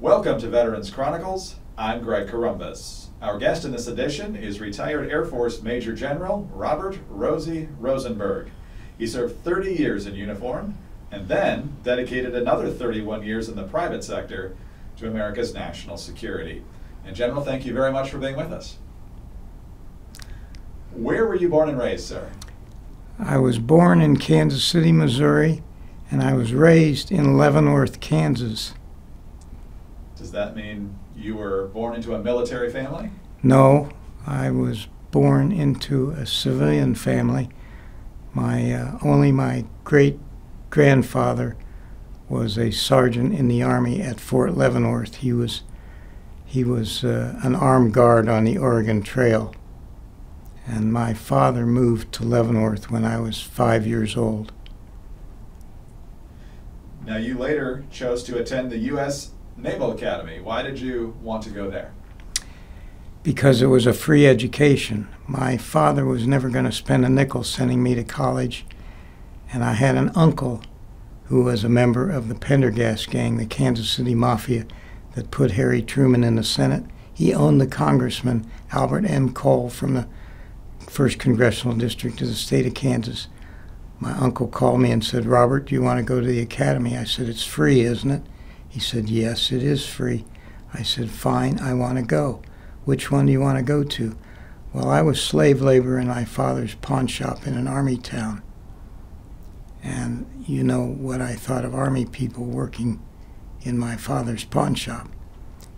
Welcome to Veterans Chronicles. I'm Greg Corumbus. Our guest in this edition is retired Air Force Major General Robert "Rosie" Rosenberg. He served 30 years in uniform and then dedicated another 31 years in the private sector to America's national security. And General, thank you very much for being with us. Where were you born and raised, sir? I was born in Kansas City, Missouri, and I was raised in Leavenworth, Kansas. Does that mean you were born into a military family? No, I was born into a civilian family. Only my great-grandfather was a sergeant in the Army at Fort Leavenworth. He was an armed guard on the Oregon Trail. And my father moved to Leavenworth when I was 5 years old. Now, you later chose to attend the U.S. Naval Academy. Why did you want to go there? Because it was a free education. My father was never going to spend a nickel sending me to college, and I had an uncle who was a member of the Pendergast gang, the Kansas City Mafia, that put Harry Truman in the Senate. He owned the Congressman Albert M. Cole from the 1st Congressional District of the state of Kansas. My uncle called me and said, "Robert, do you want to go to the academy?" I said, "It's free, isn't it?" He said, "Yes, it is free." I said, "Fine, I want to go. Which one do you want to go to?" Well, I was slave labor in my father's pawn shop in an army town. And you know what I thought of army people working in my father's pawn shop.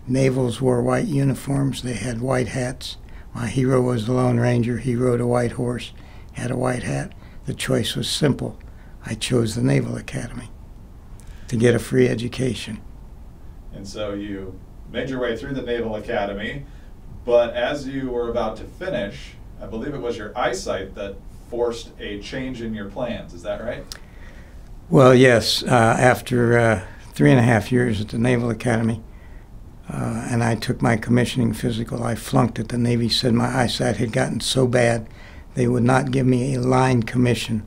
Navals wore white uniforms. They had white hats. My hero was the Lone Ranger. He rode a white horse, had a white hat. The choice was simple. I chose the Naval Academy to get a free education. And so you made your way through the Naval Academy, but as you were about to finish, I believe it was your eyesight that forced a change in your plans. Is that right? Well, yes. After 3.5 years at the Naval Academy, and I took my commissioning physical, I flunked it. The Navy said my eyesight had gotten so bad they would not give me a line commission.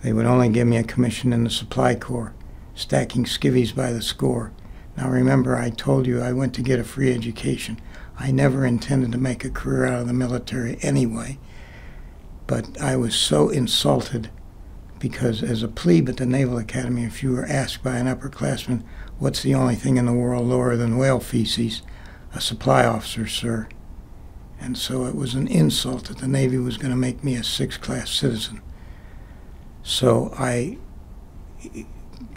They would only give me a commission in the Supply Corps, stacking skivvies by the score. Now remember, I told you I went to get a free education. I never intended to make a career out of the military anyway, but I was so insulted because as a plebe at the Naval Academy, if you were asked by an upperclassman, "What's the only thing in the world lower than whale feces?" "A supply officer, sir." And so it was an insult that the Navy was going to make me a 6th-class citizen. So I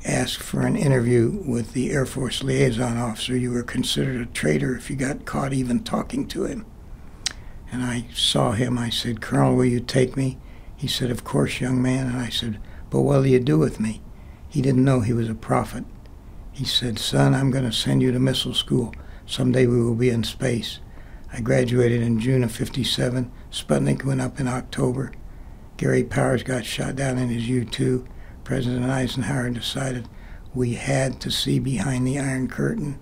asked for an interview with the Air Force liaison officer. You were considered a traitor if you got caught even talking to him. And I saw him. I said, "Colonel, will you take me?" He said, "Of course, young man." And I said, "But what'll you do with me?" He didn't know he was a prophet. He said, "Son, I'm going to send you to missile school. Someday we will be in space." I graduated in June of '57. Sputnik went up in October. Gary Powers got shot down in his U-2. President Eisenhower decided we had to see behind the Iron Curtain,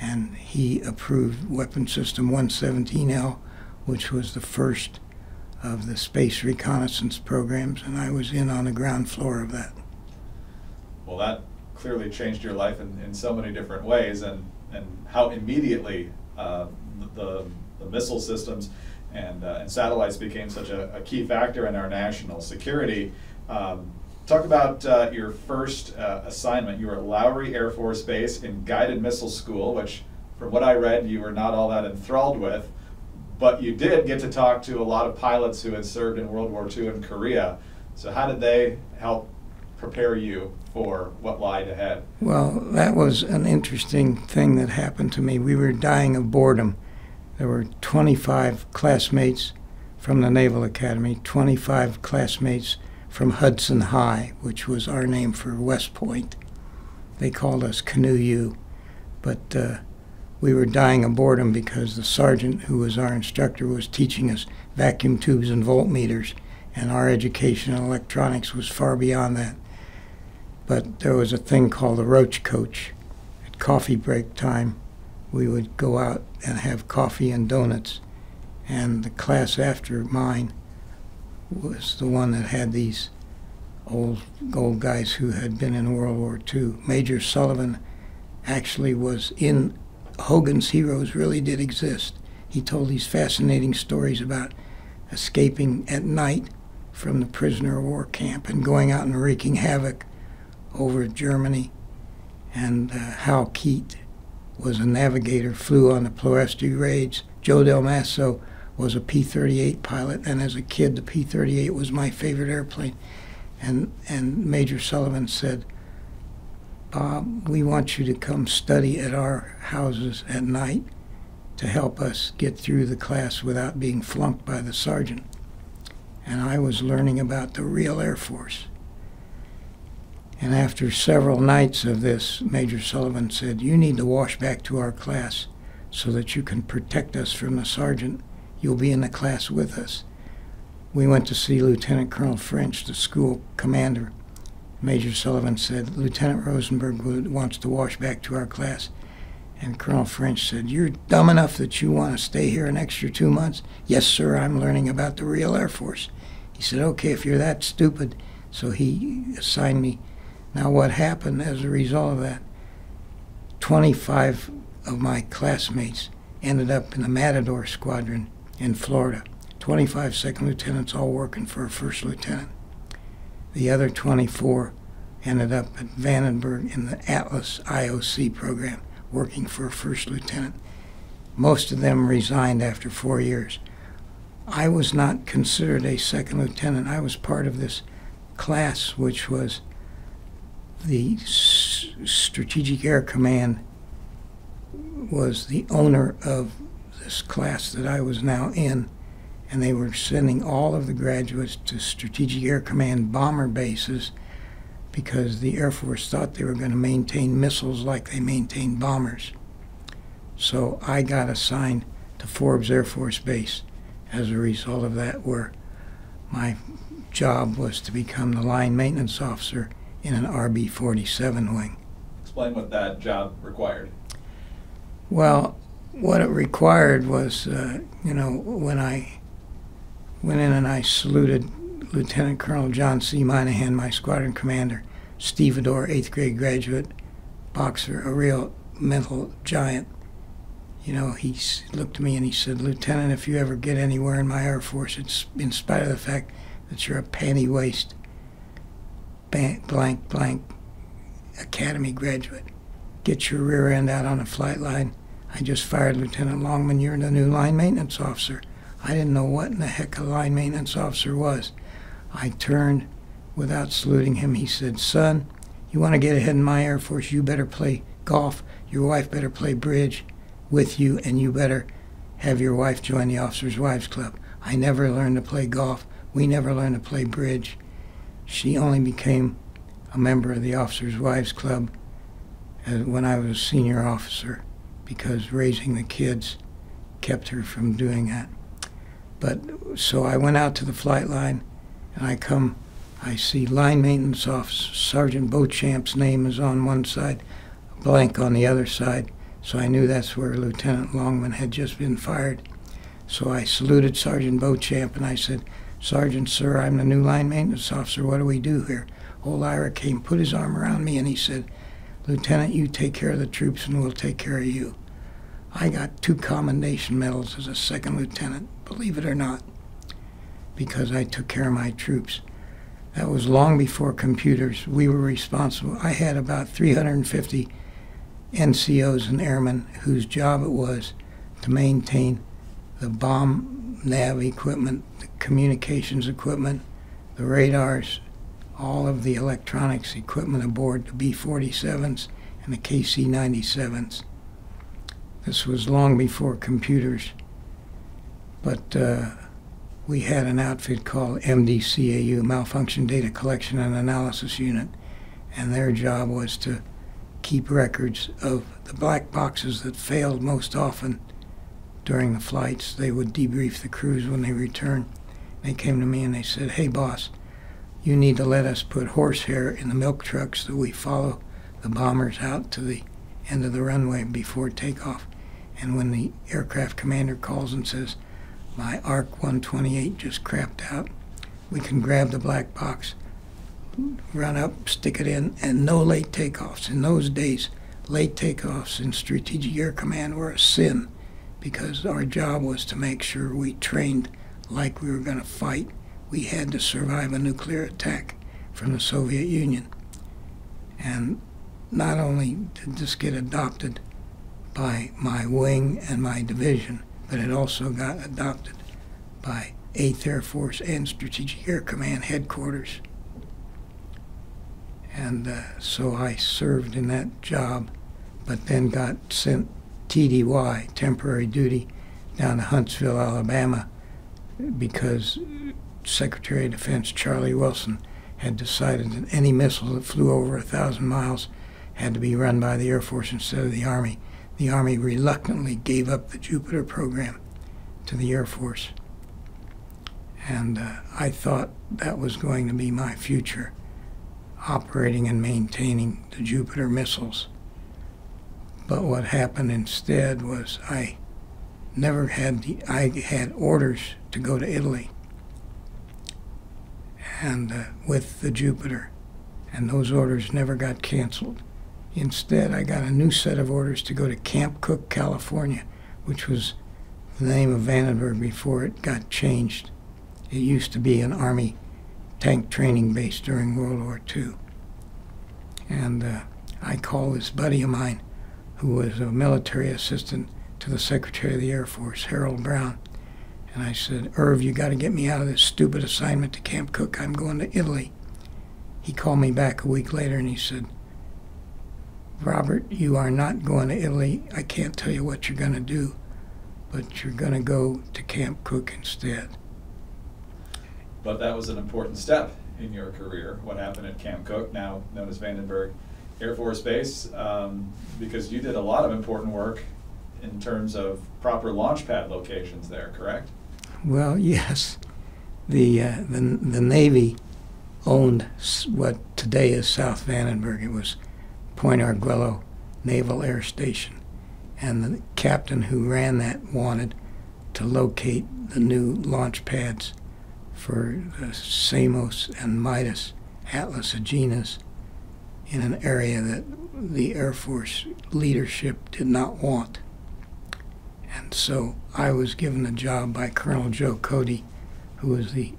and he approved Weapon System 117L, which was the first of the space reconnaissance programs, and I was in on the ground floor of that. Well, that clearly changed your life in so many different ways, and how immediately the missile systems and satellites became such a key factor in our national security. Talk about your first assignment. You were at Lowry Air Force Base in Guided Missile School, which, from what I read, you were not all that enthralled with, but you did get to talk to a lot of pilots who had served in World War II in Korea. So how did they help prepare you for what lied ahead? Well, that was an interesting thing that happened to me. We were dying of boredom. There were 25 classmates from the Naval Academy, 25 classmates from Hudson High, which was our name for West Point. They called us Canoe U. But we were dying of boredom because the sergeant who was our instructor was teaching us vacuum tubes and voltmeters, and our education in electronics was far beyond that. But there was a thing called the roach coach. At coffee break time, we would go out and have coffee and donuts, and the class after mine was the one that had these old guys who had been in World War II. Major Sullivan actually was in Hogan's Heroes, really did exist. He told these fascinating stories about escaping at night from the prisoner of war camp and going out and wreaking havoc over Germany, and Hal Keat was a navigator, flew on the Ploesti raids. Joe Del Masso was a P-38 pilot, and as a kid, the P-38 was my favorite airplane. And Major Sullivan said, "Bob, we want you to come study at our houses at night to help us get through the class without being flunked by the sergeant." And I was learning about the real Air Force. And after several nights of this, Major Sullivan said, "You need to wash back to our class so that you can protect us from the sergeant. You'll be in the class with us." We went to see Lieutenant Colonel French, the school commander. Major Sullivan said, "Lieutenant Rosenberg wants to wash back to our class." And Colonel French said, "You're dumb enough that you want to stay here an extra 2 months?" "Yes, sir, I'm learning about the real Air Force." He said, "Okay, if you're that stupid." So he assigned me. Now what happened as a result of that, 25 of my classmates ended up in the Matador Squadron in Florida. 25 second lieutenants all working for a first lieutenant. The other 24 ended up at Vandenberg in the Atlas IOC program, working for a first lieutenant. Most of them resigned after 4 years. I was not considered a second lieutenant. I was part of this class, which was the Strategic Air Command was the owner of this class that I was now in, and they were sending all of the graduates to Strategic Air Command bomber bases because the Air Force thought they were going to maintain missiles like they maintained bombers. So I got assigned to Forbes Air Force Base as a result of that, where my job was to become the line maintenance officer in an RB-47 wing. Explain what that job required. Well, what it required was, when I went in and I saluted Lieutenant Colonel John C. Moynihan, my squadron commander, stevedore, 8th grade graduate, boxer, a real mental giant. He looked at me and he said, "Lieutenant, if you ever get anywhere in my Air Force, it's in spite of the fact that you're a panty-waist, blank academy graduate. Get your rear end out on the flight line. I just fired Lieutenant Longman. You're the new line maintenance officer." I didn't know what in the heck a line maintenance officer was. I turned without saluting him. He said, "Son, you want to get ahead in my Air Force, you better play golf. Your wife better play bridge with you, and you better have your wife join the Officers' Wives Club." I never learned to play golf. We never learned to play bridge. She only became a member of the Officers' Wives Club when I was a senior officer, because raising the kids kept her from doing that. But so I went out to the flight line, and I see line maintenance officer, Sergeant Beauchamp's name is on one side, blank on the other side. So I knew that's where Lieutenant Longman had just been fired. So I saluted Sergeant Beauchamp and I said, "Sergeant, sir, I'm the new line maintenance officer. What do we do here?" Old Ira came, put his arm around me, and he said, "Lieutenant, you take care of the troops and we'll take care of you." I got 2 commendation medals as a second lieutenant, believe it or not, because I took care of my troops. That was long before computers. We were responsible. I had about 350 NCOs and airmen whose job it was to maintain the bomb nav equipment, the communications equipment, the radars, all of the electronics equipment aboard the B-47s and the KC-97s. This was long before computers, but we had an outfit called MDCAU, Malfunction Data Collection and Analysis Unit, and their job was to keep records of the black boxes that failed most often during the flights. They would debrief the crews when they returned. They came to me and they said, "Hey boss, you need to let us put horsehair in the milk trucks that we follow the bombers out to the end of the runway before takeoff. And when the aircraft commander calls and says, 'My ARC 128 just crapped out,' we can grab the black box, run up, stick it in, and no late takeoffs." In those days, late takeoffs in Strategic Air Command were a sin, because our job was to make sure we trained like we were going to fight. We had to survive a nuclear attack from the Soviet Union. And not only did this get adopted by my wing and my division, but it also got adopted by 8th Air Force and Strategic Air Command headquarters. And so I served in that job, but then got sent TDY, temporary duty, down to Huntsville, Alabama, because Secretary of Defense Charlie Wilson had decided that any missile that flew over 1,000 miles had to be run by the Air Force instead of the Army. The Army reluctantly gave up the Jupiter program to the Air Force. And I thought that was going to be my future, operating and maintaining the Jupiter missiles. But what happened instead was I had orders to go to Italy and with the Jupiter, and those orders never got canceled. Instead, I got a new set of orders to go to Camp Cook, California, which was the name of Vandenberg before it got changed. It used to be an Army tank training base during World War II. And I called this buddy of mine, who was a military assistant to the Secretary of the Air Force, Harold Brown. And I said, Irv, you got to get me out of this stupid assignment to Camp Cook. I'm going to Italy. He called me back a week later and he said, Robert, you are not going to Italy. I can't tell you what you're going to do, but you're going to go to Camp Cook instead. But that was an important step in your career, what happened at Camp Cook, now known as Vandenberg Air Force Base, because you did a lot of important work in terms of proper launch pad locations there, correct? Well, yes. The Navy owned what today is South Vandenberg. It was Point Arguello Naval Air Station. And the captain who ran that wanted to locate the new launch pads for the Samos and Midas Atlas Aeginas in an area that the Air Force leadership did not want. And so I was given a job by Colonel Joe Cody, who was the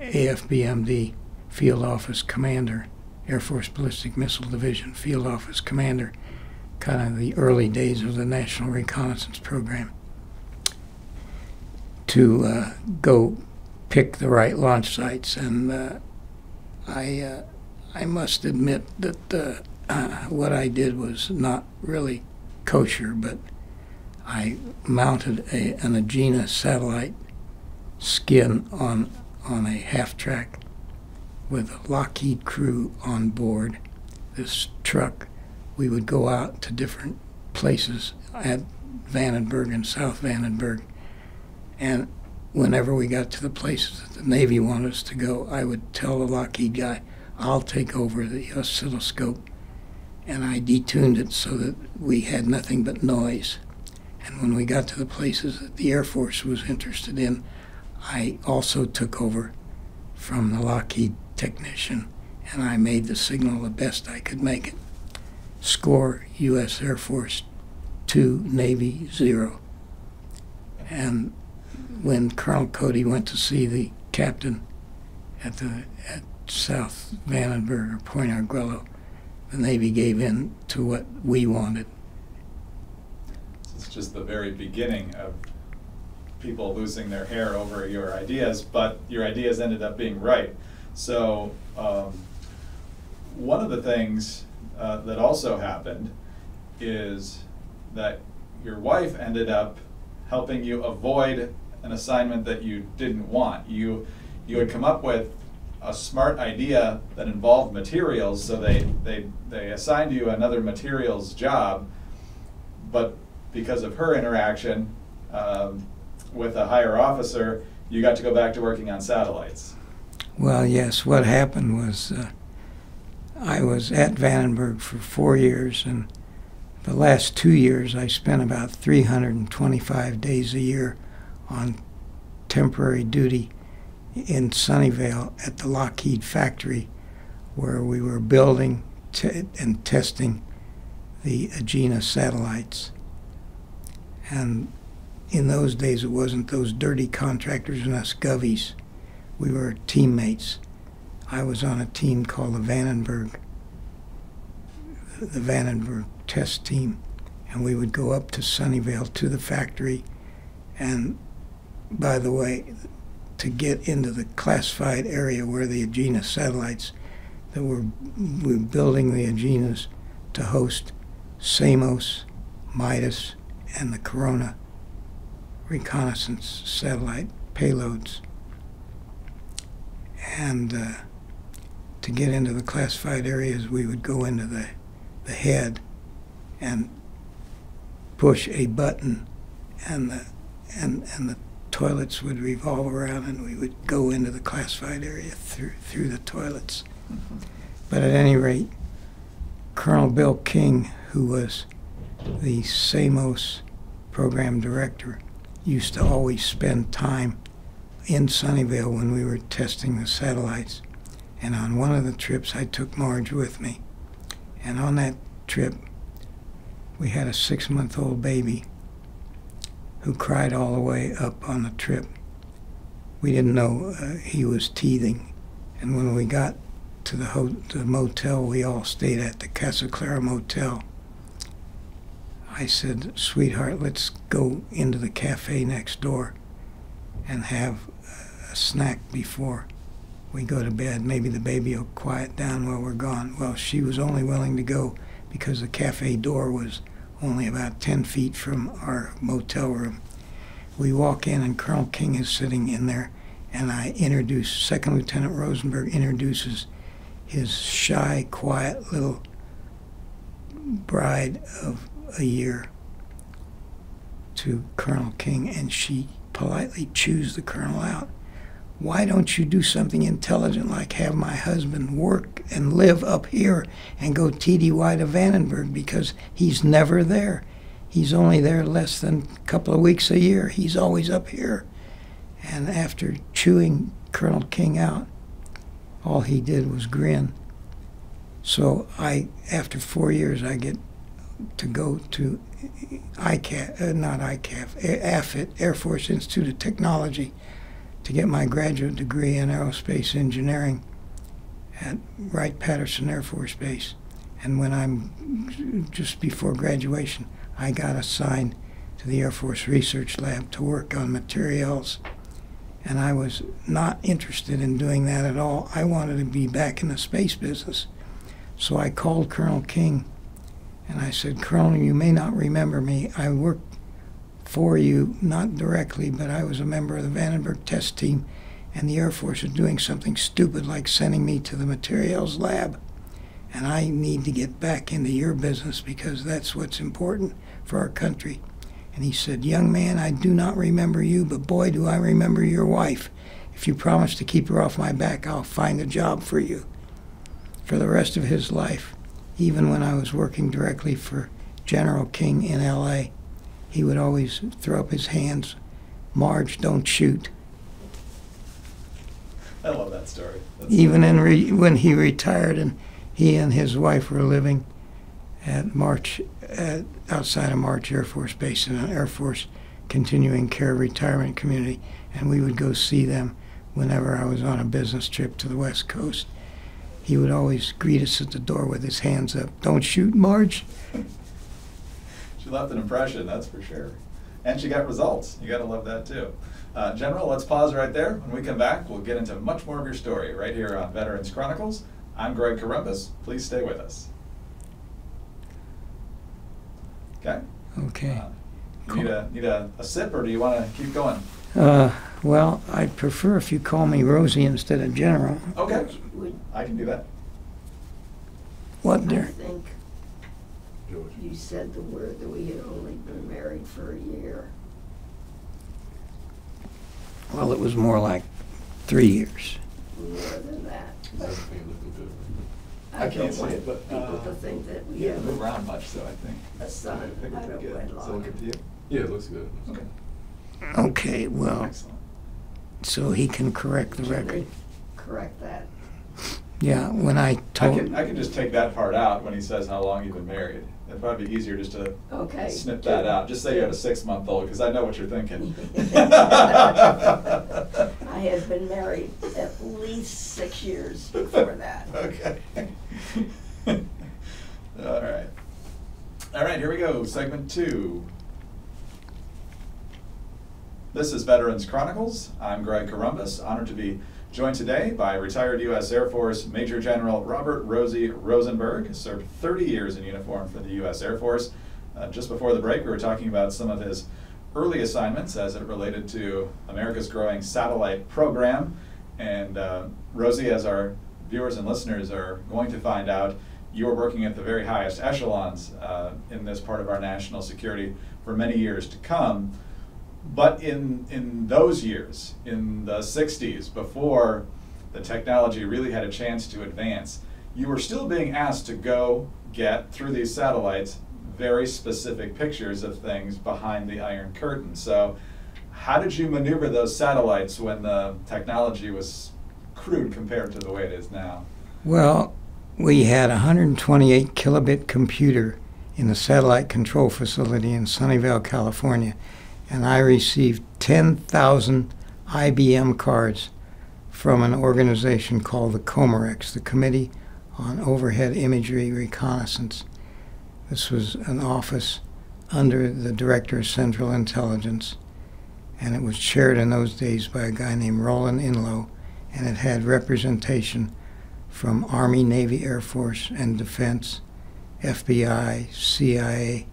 AFBMD Field Office Commander, Air Force Ballistic Missile Division Field Office Commander, kind of the early days of the National Reconnaissance Program, to go pick the right launch sites. And I must admit that what I did was not really kosher, but I mounted an Aegina satellite skin on a half-track with a Lockheed crew on board this truck. We would go out to different places at Vandenberg and South Vandenberg, and whenever we got to the places that the Navy wanted us to go, I would tell the Lockheed guy, I'll take over the oscilloscope, and I detuned it so that we had nothing but noise. And when we got to the places that the Air Force was interested in, I also took over from the Lockheed technician, and I made the signal the best I could make it. Score U.S. Air Force 2, Navy 0. And when Colonel Cody went to see the captain at South Vandenberg or Point Arguello, the Navy gave in to what we wanted. It's just the very beginning of people losing their hair over your ideas, but your ideas ended up being right. So one of the things that also happened is that your wife ended up helping you avoid an assignment that you didn't want. You had come up with a smart idea that involved materials, so they assigned you another materials job, but because of her interaction with a higher officer, you got to go back to working on satellites. Well, yes, what happened was I was at Vandenberg for 4 years, and the last 2 years I spent about 325 days a year on temporary duty in Sunnyvale at the Lockheed factory, where we were building and testing the Agena satellites. And in those days, it wasn't those dirty contractors and us govies. We were teammates. I was on a team called the Vandenberg test team, and we would go up to Sunnyvale to the factory. And by the way, to get into the classified area where the Agena satellites, that we're building the Agenas to host Samos, Midas, and the Corona reconnaissance satellite payloads. And to get into the classified areas, we would go into the head and push a button, and the toilets would revolve around, and we would go into the classified area through the toilets. Mm-hmm. But at any rate, Colonel Bill King, who was the Samos program director, used to always spend time in Sunnyvale when we were testing the satellites. And on one of the trips, I took Marge with me. And on that trip, we had a 6-month-old baby who cried all the way up on the trip. We didn't know he was teething. And when we got to the motel we all stayed at, the Casa Clara Motel, I said, "Sweetheart, let's go into the cafe next door and have a snack before we go to bed. Maybe the baby will quiet down while we're gone." Well, she was only willing to go because the cafe door was only about 10 feet from our motel room. We walk in, and Colonel King is sitting in there, and Second Lieutenant Rosenberg introduces his shy, quiet little bride of a year to Colonel King, and she politely chews the colonel out. "Why don't you do something intelligent like have my husband work and live up here and go TDY to Vandenberg, because he's never there. He's only there less than a couple of weeks a year. He's always up here." And after chewing Colonel King out, all he did was grin. So after 4 years, I get to go to AFIT, Air Force Institute of Technology, to get my graduate degree in aerospace engineering at Wright-Patterson Air Force Base. And when just before graduation, I got assigned to the Air Force Research Lab to work on materials. And I was not interested in doing that at all. I wanted to be back in the space business. So I called Colonel King, and I said, "Colonel, you may not remember me. I worked for you, not directly, but I was a member of the Vandenberg test team, and the Air Force is doing something stupid like sending me to the materials lab. And I need to get back into your business because that's what's important for our country." And he said, "Young man, I do not remember you, but boy, do I remember your wife. If you promise to keep her off my back, I'll find a job for you." For the rest of his life, even when I was working directly for General King in L.A., he would always throw up his hands. "Marge, don't shoot." I love that story. Even when he retired, and he and his wife were living outside of March Air Force Base in an Air Force continuing care retirement community, and we would go see them whenever I was on a business trip to the West Coast. He would always greet us at the door with his hands up. "Don't shoot, Marge." She left an impression, that's for sure. And she got results. You got to love that too. General, let's pause right there. When we come back, we'll get into much more of your story right here on Veterans Chronicles. I'm Greg Corombos. Please stay with us. Okay? Okay. You need a sip, or do you want to keep going? Well, I'd prefer if you call me Rosie instead of General. Okay. I can do that. What, dear? I think you said the word that we had only been married for a year. Well, it was more like 3 years. More than that. I can't see it, but people to think that we yeah, have move around much, so I think a son I think out we're of good. wedlock. Does it look good to you? Yeah, it looks good. Okay. Okay, well, Excellent. so he can correct the Should record. they correct that? Yeah, when I told... I can just take that part out when he says how long you've been married. It'd probably be easier just to snip that out. Just say you have a 6-month-old, because I know what you're thinking. I had been married at least 6 years before that. Okay. All right. All right, here we go. Segment 2. This is Veterans Chronicles. I'm Greg Corumbus, honored to be joined today by retired U.S. Air Force Major General Robert Rosie Rosenberg, served 30 years in uniform for the U.S. Air Force. Just before the break, we were talking about some of his early assignments as it related to America's growing satellite program. And Rosie, as our viewers and listeners are going to find out, you were working at the very highest echelons in this part of our national security for many years to come. But in those years, in the 60s, before the technology really had a chance to advance, you were still being asked to go get, through these satellites, very specific pictures of things behind the Iron Curtain. So how did you maneuver those satellites when the technology was crude compared to the way it is now? Well, we had a 128 kilobit computer in the satellite control facility in Sunnyvale, California. And I received 10,000 IBM cards from an organization called the COMEREX, the Committee on Overhead Imagery Reconnaissance. This was an office under the Director of Central Intelligence, and it was chaired in those days by a guy named Roland Inlow, and it had representation from Army, Navy, Air Force, and Defense, FBI, CIA,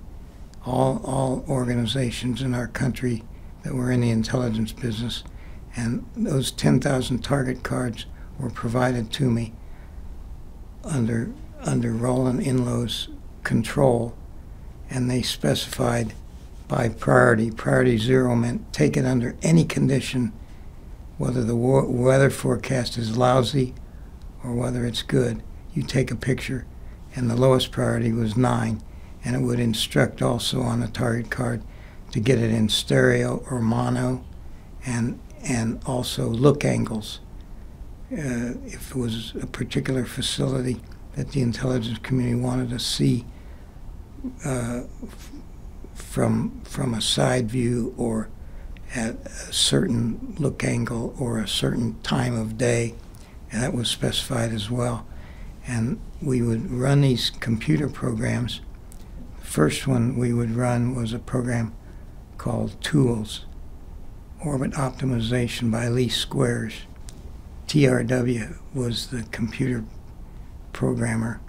all organizations in our country that were in the intelligence business. And those 10,000 target cards were provided to me under Roland Inlow's control, and they specified by priority. Priority 0 meant take it under any condition, whether the weather forecast is lousy or whether it's good. You take a picture, and the lowest priority was 9. And it would instruct also on the target card to get it in stereo or mono, and also look angles. If it was a particular facility that the intelligence community wanted to see from a side view or at a certain look angle or a certain time of day, and that was specified as well. And we would run these computer programs. First one we would run was a program called Tools, Orbit Optimization by Least Squares. TRW was the computer programmer,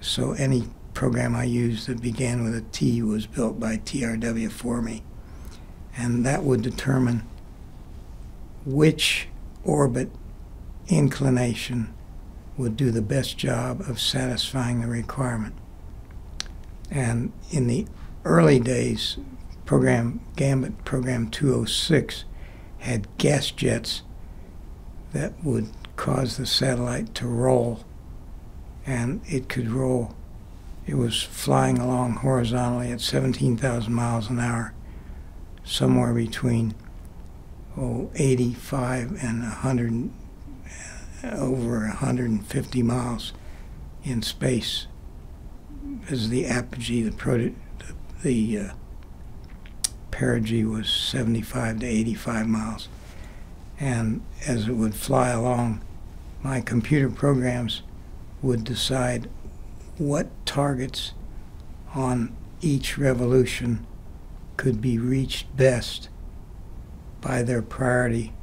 so any program I used that began with a T was built by TRW for me. And that would determine which orbit inclination would do the best job of satisfying the requirement. And in the early days, Gambit Program 206 had gas jets that would cause the satellite to roll, and it could roll. It was flying along horizontally at 17,000 miles an hour, somewhere between 85 and 100, over 150 miles in space. As the apogee, the perigee was 75 to 85 miles. And as it would fly along, my computer programs would decide what targets on each revolution could be reached best by their priority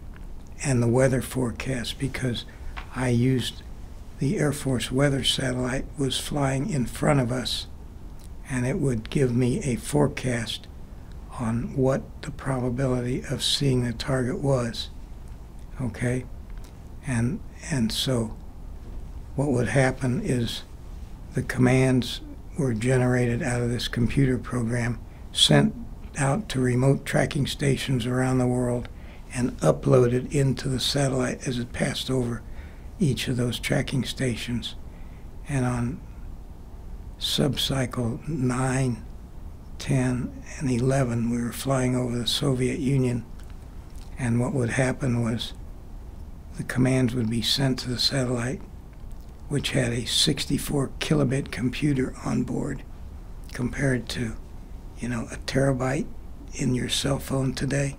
and the weather forecast, because I used the Air Force weather satellite was flying in front of us, and it would give me a forecast on what the probability of seeing the target was. Okay? And so what would happen is the commands were generated out of this computer program, sent out to remote tracking stations around the world, and uploaded into the satellite as it passed over each of those tracking stations. And on subcycle 9, 10, and 11, we were flying over the Soviet Union, and what would happen was the commands would be sent to the satellite, which had a 64 kilobit computer on board, compared to, a terabyte in your cell phone today.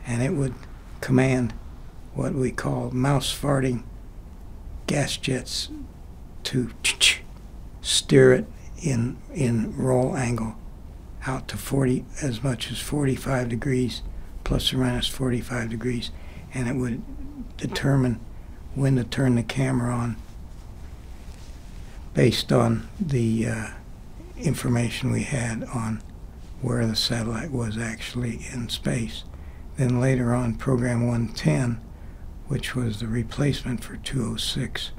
And it would command what we call mouse farting gas jets to steer it in roll angle out to as much as 45 degrees, plus or minus 45 degrees, and it would determine when to turn the camera on based on the information we had on where the satellite was actually in space. Then later on, Program 110, which was the replacement for 206,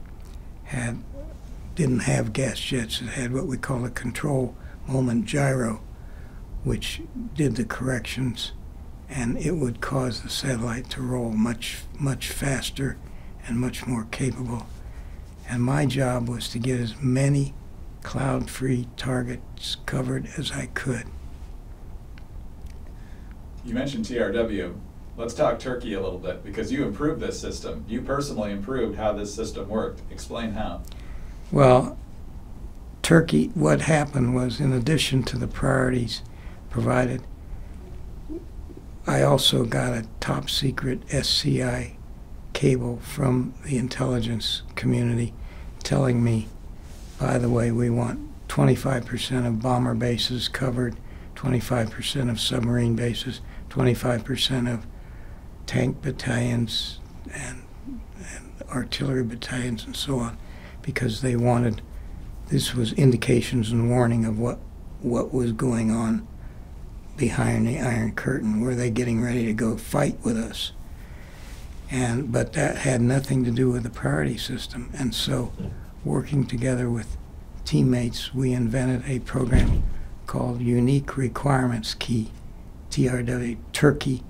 didn't have gas jets. It had what we call a control moment gyro, which did the corrections, and it would cause the satellite to roll much, much faster and much more capable. And my job was to get as many cloud-free targets covered as I could. You mentioned TRW. Let's talk Turkey a little bit, because you improved this system. You personally improved how this system worked. Explain how. Well, Turkey, what happened was, in addition to the priorities provided, I also got a top secret SCI cable from the intelligence community telling me, by the way, we want 25% of bomber bases covered, 25% of submarine bases, 25% of tank battalions and artillery battalions and so on, because they wanted, this was indications and warning of what was going on behind the Iron Curtain. Were they getting ready to go fight with us? But that had nothing to do with the priority system. And so, working together with teammates, we invented a program called Unique Requirements Key, TRW, Turkey.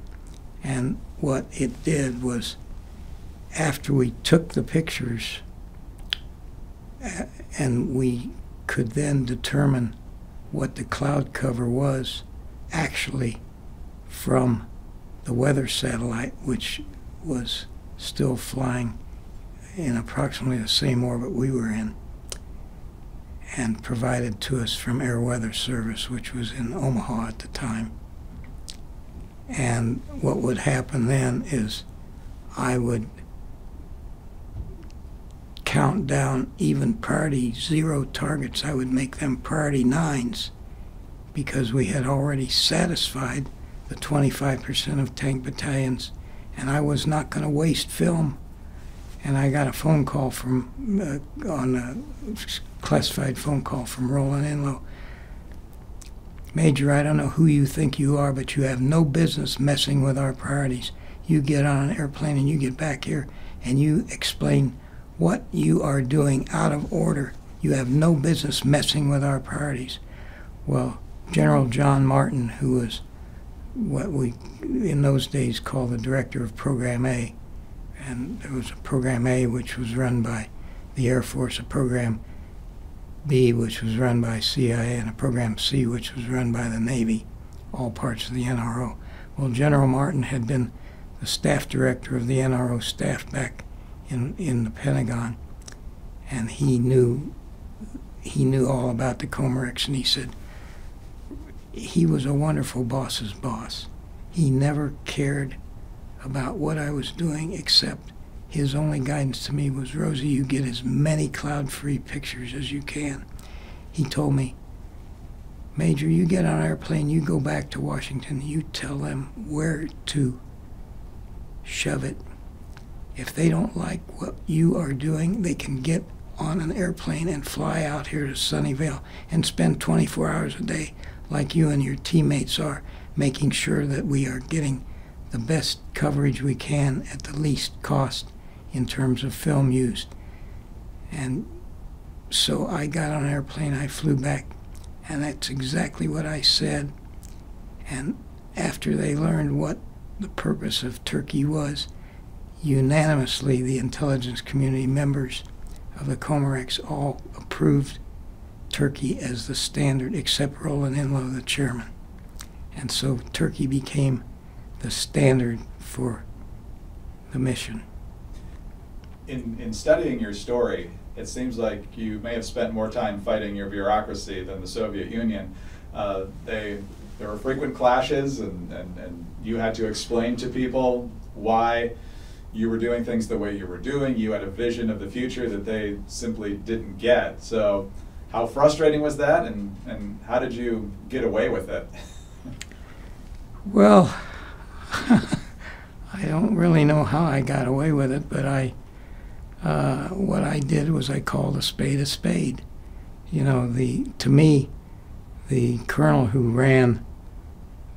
And what it did was, after we took the pictures, and we could then determine what the cloud cover was actually from the weather satellite, which was still flying in approximately the same orbit we were in, and provided to us from Air Weather Service, which was in Omaha at the time. And what would happen then is I would count down even priority 0 targets. I would make them priority 9s, because we had already satisfied the 25% of tank battalions, and I was not going to waste film. And I got a phone call from, on a classified phone call from Roland Inlow. Major, I don't know who you think you are, but you have no business messing with our priorities. You get on an airplane and you get back here and you explain what you are doing out of order. You have no business messing with our priorities. Well, General John Martin, who was what we in those days called the director of Program A, and there was a Program A which was run by the Air Force, a Program B which was run by CIA, and a Program C which was run by the Navy, all parts of the NRO. Well, General Martin had been the staff director of the NRO staff back in the Pentagon, and he knew all about the Comerex, and he said he was a wonderful boss's boss. He never cared about what I was doing, except his only guidance to me was, Rosie, you get as many cloud-free pictures as you can. He told me, Major, you get on an airplane, you go back to Washington, you tell them where to shove it. If they don't like what you are doing, they can get on an airplane and fly out here to Sunnyvale and spend 24 hours a day like you and your teammates are, making sure that we are getting the best coverage we can at the least cost in terms of film used. And so I got on an airplane, I flew back, and that's exactly what I said. And after they learned what the purpose of Turkey was, unanimously the intelligence community members of the Comerex all approved Turkey as the standard, except Roland Inlow, the chairman. And so Turkey became the standard for the mission. In studying your story, it seems like you may have spent more time fighting your bureaucracy than the Soviet Union. There were frequent clashes, and you had to explain to people why you were doing things the way you were doing. You had a vision of the future that they simply didn't get. So how frustrating was that, and how did you get away with it? Well, I don't really know how I got away with it, but what I did was I called a spade a spade. You know, to me, the colonel who ran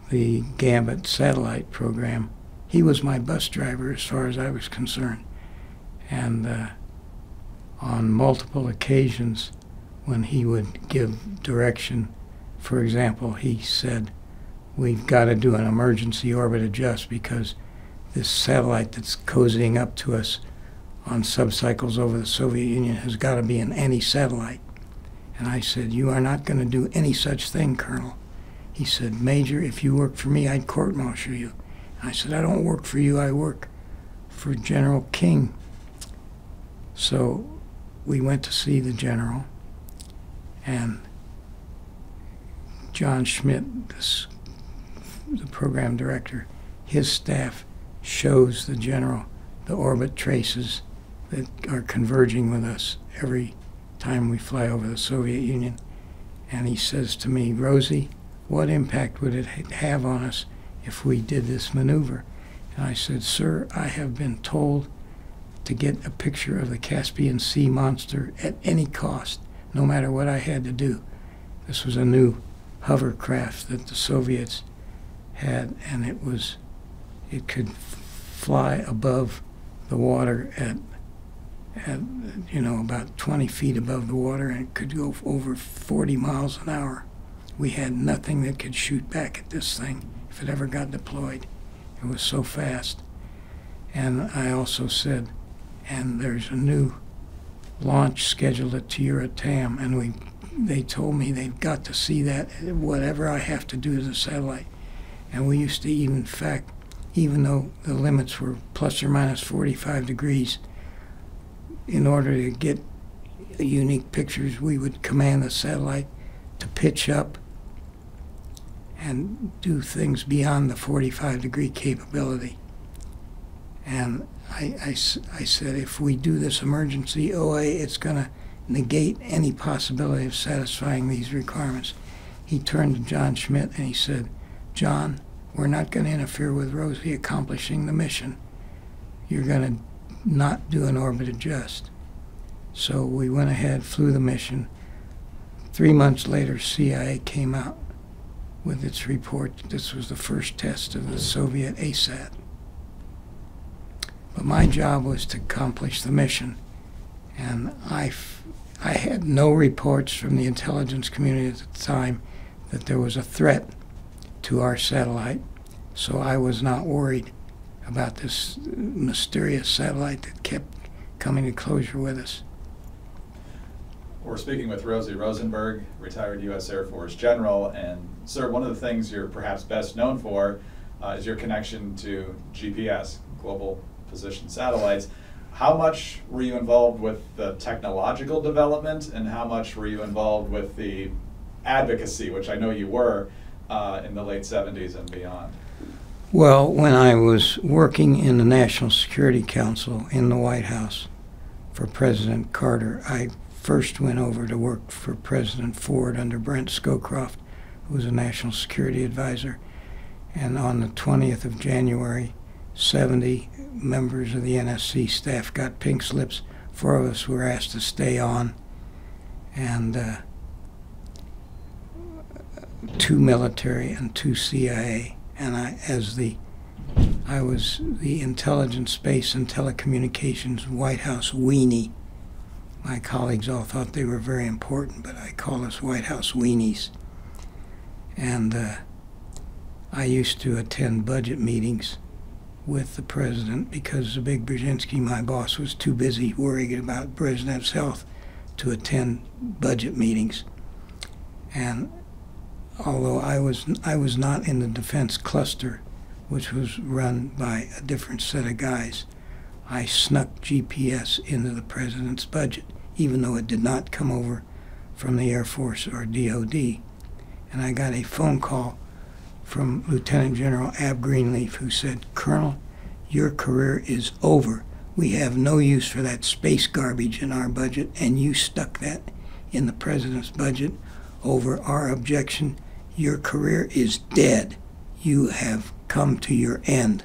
the Gambit satellite program, he was my bus driver as far as I was concerned. And on multiple occasions, when he would give direction, for example, he said, we've got to do an emergency orbit adjust because this satellite that's cozying up to us on subcycles over the Soviet Union has got to be an anti-satellite. And I said, you are not going to do any such thing, Colonel. He said, Major, if you worked for me, I'd court-martial you. And I said, I don't work for you, I work for General King. So we went to see the general, and John Schmidt, the program director, his staff shows the general the orbit traces that are converging with us every time we fly over the Soviet Union. And he says to me, Rosie, what impact would it have on us if we did this maneuver? And I said, sir, I have been told to get a picture of the Caspian Sea monster at any cost, no matter what I had to do. This was a new hovercraft that the Soviets had, and it could fly above the water at about 20 feet above the water, and it could go over 40 miles an hour. We had nothing that could shoot back at this thing if it ever got deployed. It was so fast. And I also said, and there's a new launch scheduled at Tam, and they told me they've got to see that, whatever I have to do to the satellite. And we used to even though the limits were plus or minus 45 degrees, in order to get unique pictures, we would command the satellite to pitch up and do things beyond the 45-degree capability. And I said, if we do this emergency OA, it's going to negate any possibility of satisfying these requirements. He turned to John Schmidt and he said, John, we're not going to interfere with Rosie accomplishing the mission. You're going to not do an orbit adjust. So we went ahead, flew the mission. 3 months later, CIA came out with its report that this was the first test of the Soviet ASAT. But my job was to accomplish the mission, and I had no reports from the intelligence community at the time that there was a threat to our satellite, so I was not worried about this mysterious satellite that kept coming to closure with us. We're speaking with Rosie Rosenberg, retired U.S. Air Force general, and sir, one of the things you're perhaps best known for is your connection to GPS, Global Position Satellites. How much were you involved with the technological development, and how much were you involved with the advocacy, which I know you were in the late 70s and beyond? Well, when I was working in the National Security Council in the White House for President Carter, I first went over to work for President Ford under Brent Scowcroft, who was a national security advisor. And on the 20th of January, 70 members of the NSC staff got pink slips. 4 of us were asked to stay on, and 2 military and 2 CIA. And I was the Intelligence, Space, and Telecommunications White House weenie. My colleagues all thought they were very important, but I call us White House weenies. And I used to attend budget meetings with the president because Zbig Brzezinski, my boss, was too busy worrying about the president's health to attend budget meetings. And although I was not in the defense cluster, which was run by a different set of guys, I snuck GPS into the president's budget, even though it did not come over from the Air Force or DOD. And I got a phone call from Lieutenant General Ab Greenleaf, who said, "Colonel, your career is over. We have no use for that space garbage in our budget, and you stuck that in the President's budget over our objection. Your career is dead. You have come to your end."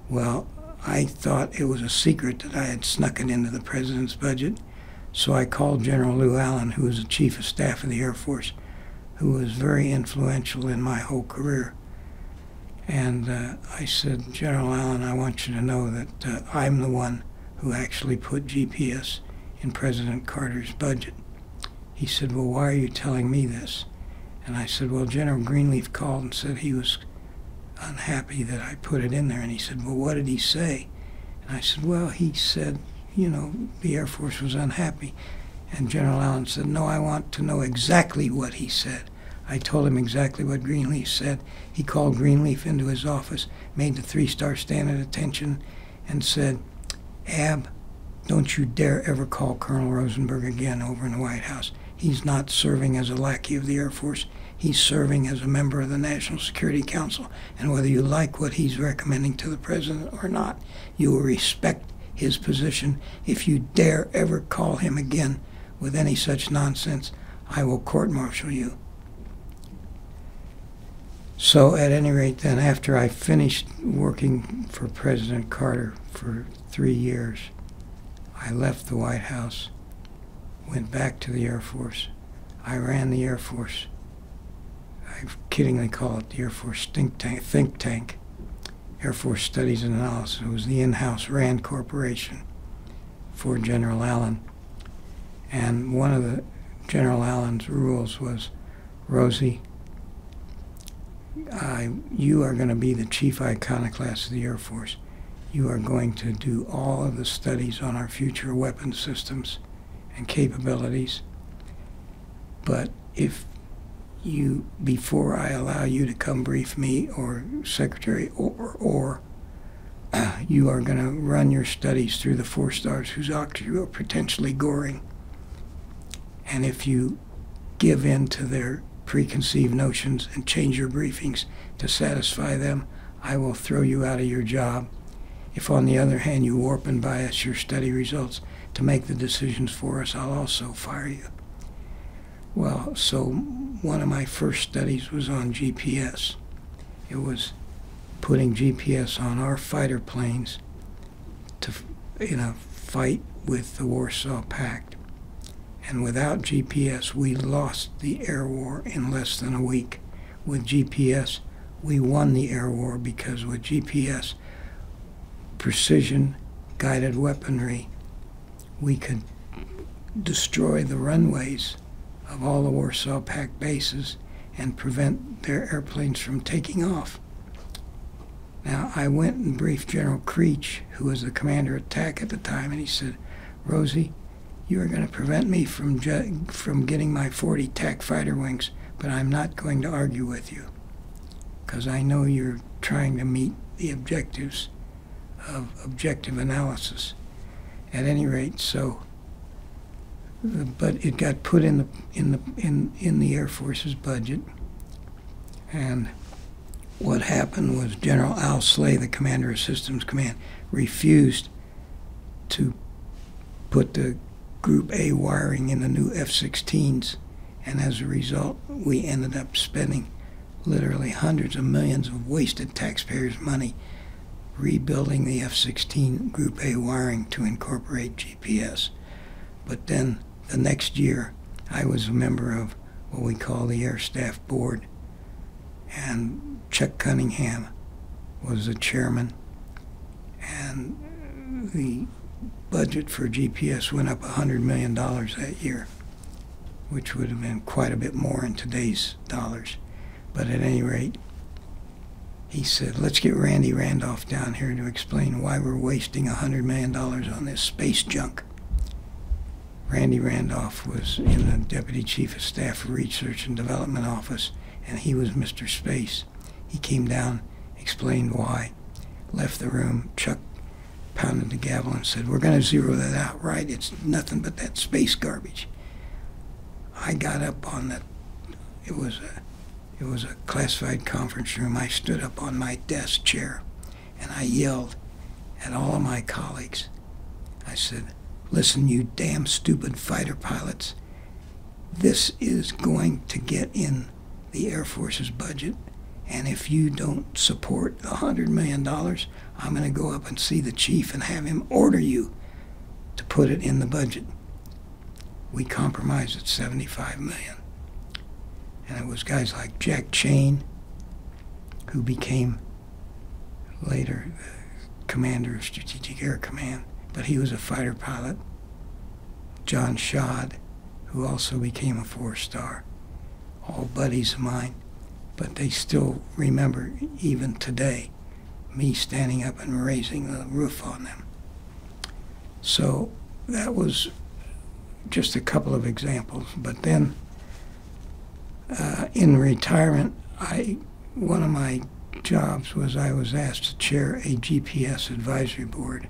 Well, I thought it was a secret that I had snuck it into the President's budget, so I called General Lou Allen, who was the Chief of Staff of the Air Force, who was very influential in my whole career. And I said, "General Allen, I want you to know that I'm the one who actually put GPS in President Carter's budget." He said, "Well, why are you telling me this?" And I said, "Well, General Greenleaf called and said he was unhappy that I put it in there." And he said, "Well, what did he say?" And I said, "Well, he said, the Air Force was unhappy." And General Allen said, "No, I want to know exactly what he said." I told him exactly what Greenleaf said. He called Greenleaf into his office, made the 3-star stand at attention, and said, "Ab, don't you dare ever call Colonel Rosenberg again over in the White House. He's not serving as a lackey of the Air Force. He's serving as a member of the National Security Council. And whether you like what he's recommending to the President or not, you will respect his position. If you dare ever call him again with any such nonsense, I will court-martial you." So at any rate, then, after I finished working for President Carter for 3 years, I left the White House, went back to the Air Force. I ran the Air Force. I kiddingly call it the Air Force think tank, Air Force Studies and Analysis. It was the in-house RAND Corporation for General Allen. And one of the General Allen's rules was, "Rosie, you are going to be the chief iconoclast of the Air Force. You are going to do all of the studies on our future weapon systems and capabilities. But if you, before I allow you to come brief me or Secretary, or you are going to run your studies through the 4-stars whose octave are potentially goring. And if you give in to their preconceived notions and change your briefings to satisfy them, I will throw you out of your job. If, on the other hand, you warp and bias your study results to make the decisions for us, I'll also fire you." Well, so one of my first studies was on GPS. It was putting GPS on our fighter planes to, fight with the Warsaw Pact. And without GPS, we lost the air war in less than a week. With GPS, we won the air war, because with GPS, precision-guided weaponry, we could destroy the runways of all the Warsaw Pact bases and prevent their airplanes from taking off. Now, I went and briefed General Creech, who was the commander of TAC at the time, and he said, "Rosie, you are going to prevent me from getting my 40 TAC fighter wings, but I'm not going to argue with you, because I know you're trying to meet the objectives of objective analysis." At any rate, but it got put in the Air Force's budget, and what happened was General Al Slay, the commander of Systems Command, refused to put the Group A wiring in the new F-16s, and as a result, we ended up spending literally hundreds of millions of wasted taxpayers' money rebuilding the F-16 Group A wiring to incorporate GPS. But then the next year, I was a member of what we call the Air Staff Board, and Chuck Cunningham was the chairman, and the budget for GPS went up $100 million that year, which would have been quite a bit more in today's dollars. But at any rate, he said, "Let's get Randy Randolph down here to explain why we're wasting $100 million on this space junk." Randy Randolph was in the Deputy Chief of Staff for Research and Development Office, and he was Mr. Space. He came down, explained why, left the room. Chuck pounded the gavel and said, "We're going to zero that out, right? It's nothing but that space garbage." I got up on that. It was a classified conference room. I stood up on my desk chair, and I yelled at all of my colleagues. I said, "Listen, you damn stupid fighter pilots. This is going to get in the Air Force's budget, and if you don't support the $100 million, I'm going to go up and see the chief and have him order you to put it in the budget." We compromised at $75 million. And it was guys like Jack Chain, who became later the commander of Strategic Air Command, but he was a fighter pilot. John Schad, who also became a 4-star. All buddies of mine, but they still remember, even today, me standing up and raising the roof on them. So that was just a couple of examples. But then in retirement, one of my jobs was I was asked to chair a GPS advisory board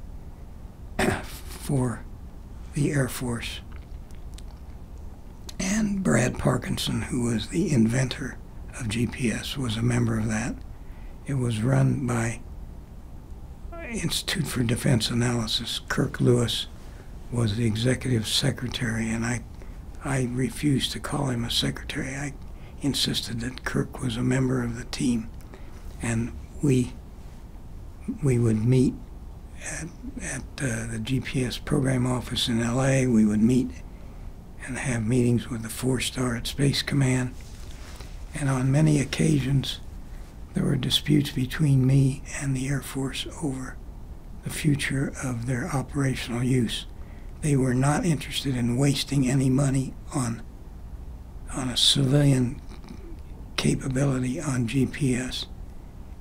for the Air Force. And Brad Parkinson, who was the inventor of GPS, was a member of that. It was run by Institute for Defense Analysis. Kirk Lewis was the executive secretary, and I refused to call him a secretary. I insisted that Kirk was a member of the team, and we would meet at the GPS program office in LA. We would meet and have meetings with the 4-star at Space Command, and on many occasions there were disputes between me and the Air Force over the future of their operational use. They were not interested in wasting any money on a civilian capability on GPS.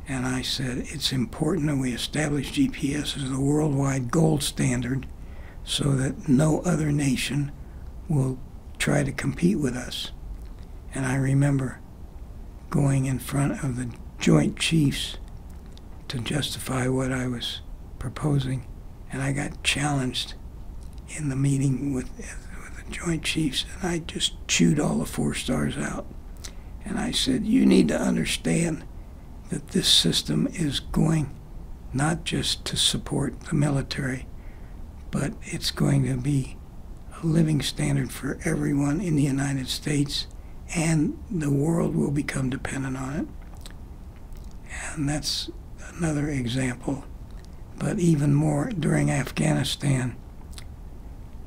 And I said, it's important that we establish GPS as the worldwide gold standard so that no other nation will try to compete with us. And I remember going in front of the Joint Chiefs to justify what I was proposing, and I got challenged in the meeting with the Joint Chiefs, and I just chewed all the 4-stars out. And I said, you need to understand that this system is going not just to support the military, but it's going to be a living standard for everyone in the United States, and the world will become dependent on it. And that's another example. But even more, during Afghanistan,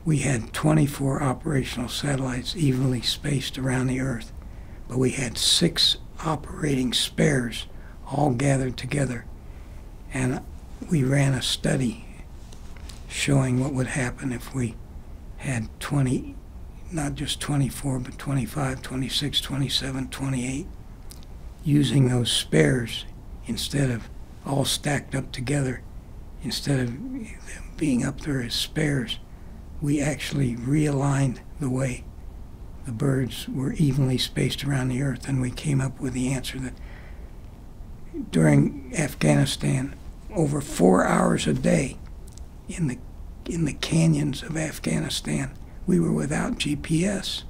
we had 24 operational satellites evenly spaced around the Earth, but we had 6 operating spares all gathered together. And we ran a study showing what would happen if we had 20, not just 24, but 25, 26, 27, 28, using those spares instead of all stacked up together. Instead of them being up there as spares, we actually realigned the way the birds were evenly spaced around the Earth, and we came up with the answer that during Afghanistan, over 4 hours a day in the canyons of Afghanistan, we were without GPS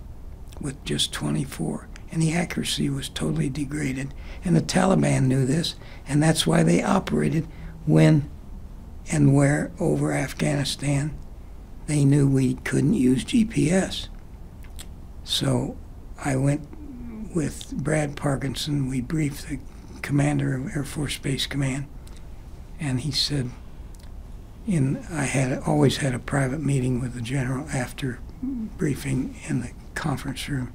with just 24, and the accuracy was totally degraded. And the Taliban knew this, and that's why they operated when and where over Afghanistan they knew we couldn't use GPS. So I went with Brad Parkinson. We briefed the commander of Air Force Space Command, and he said, I had always had a private meeting with the general after briefing in the conference room.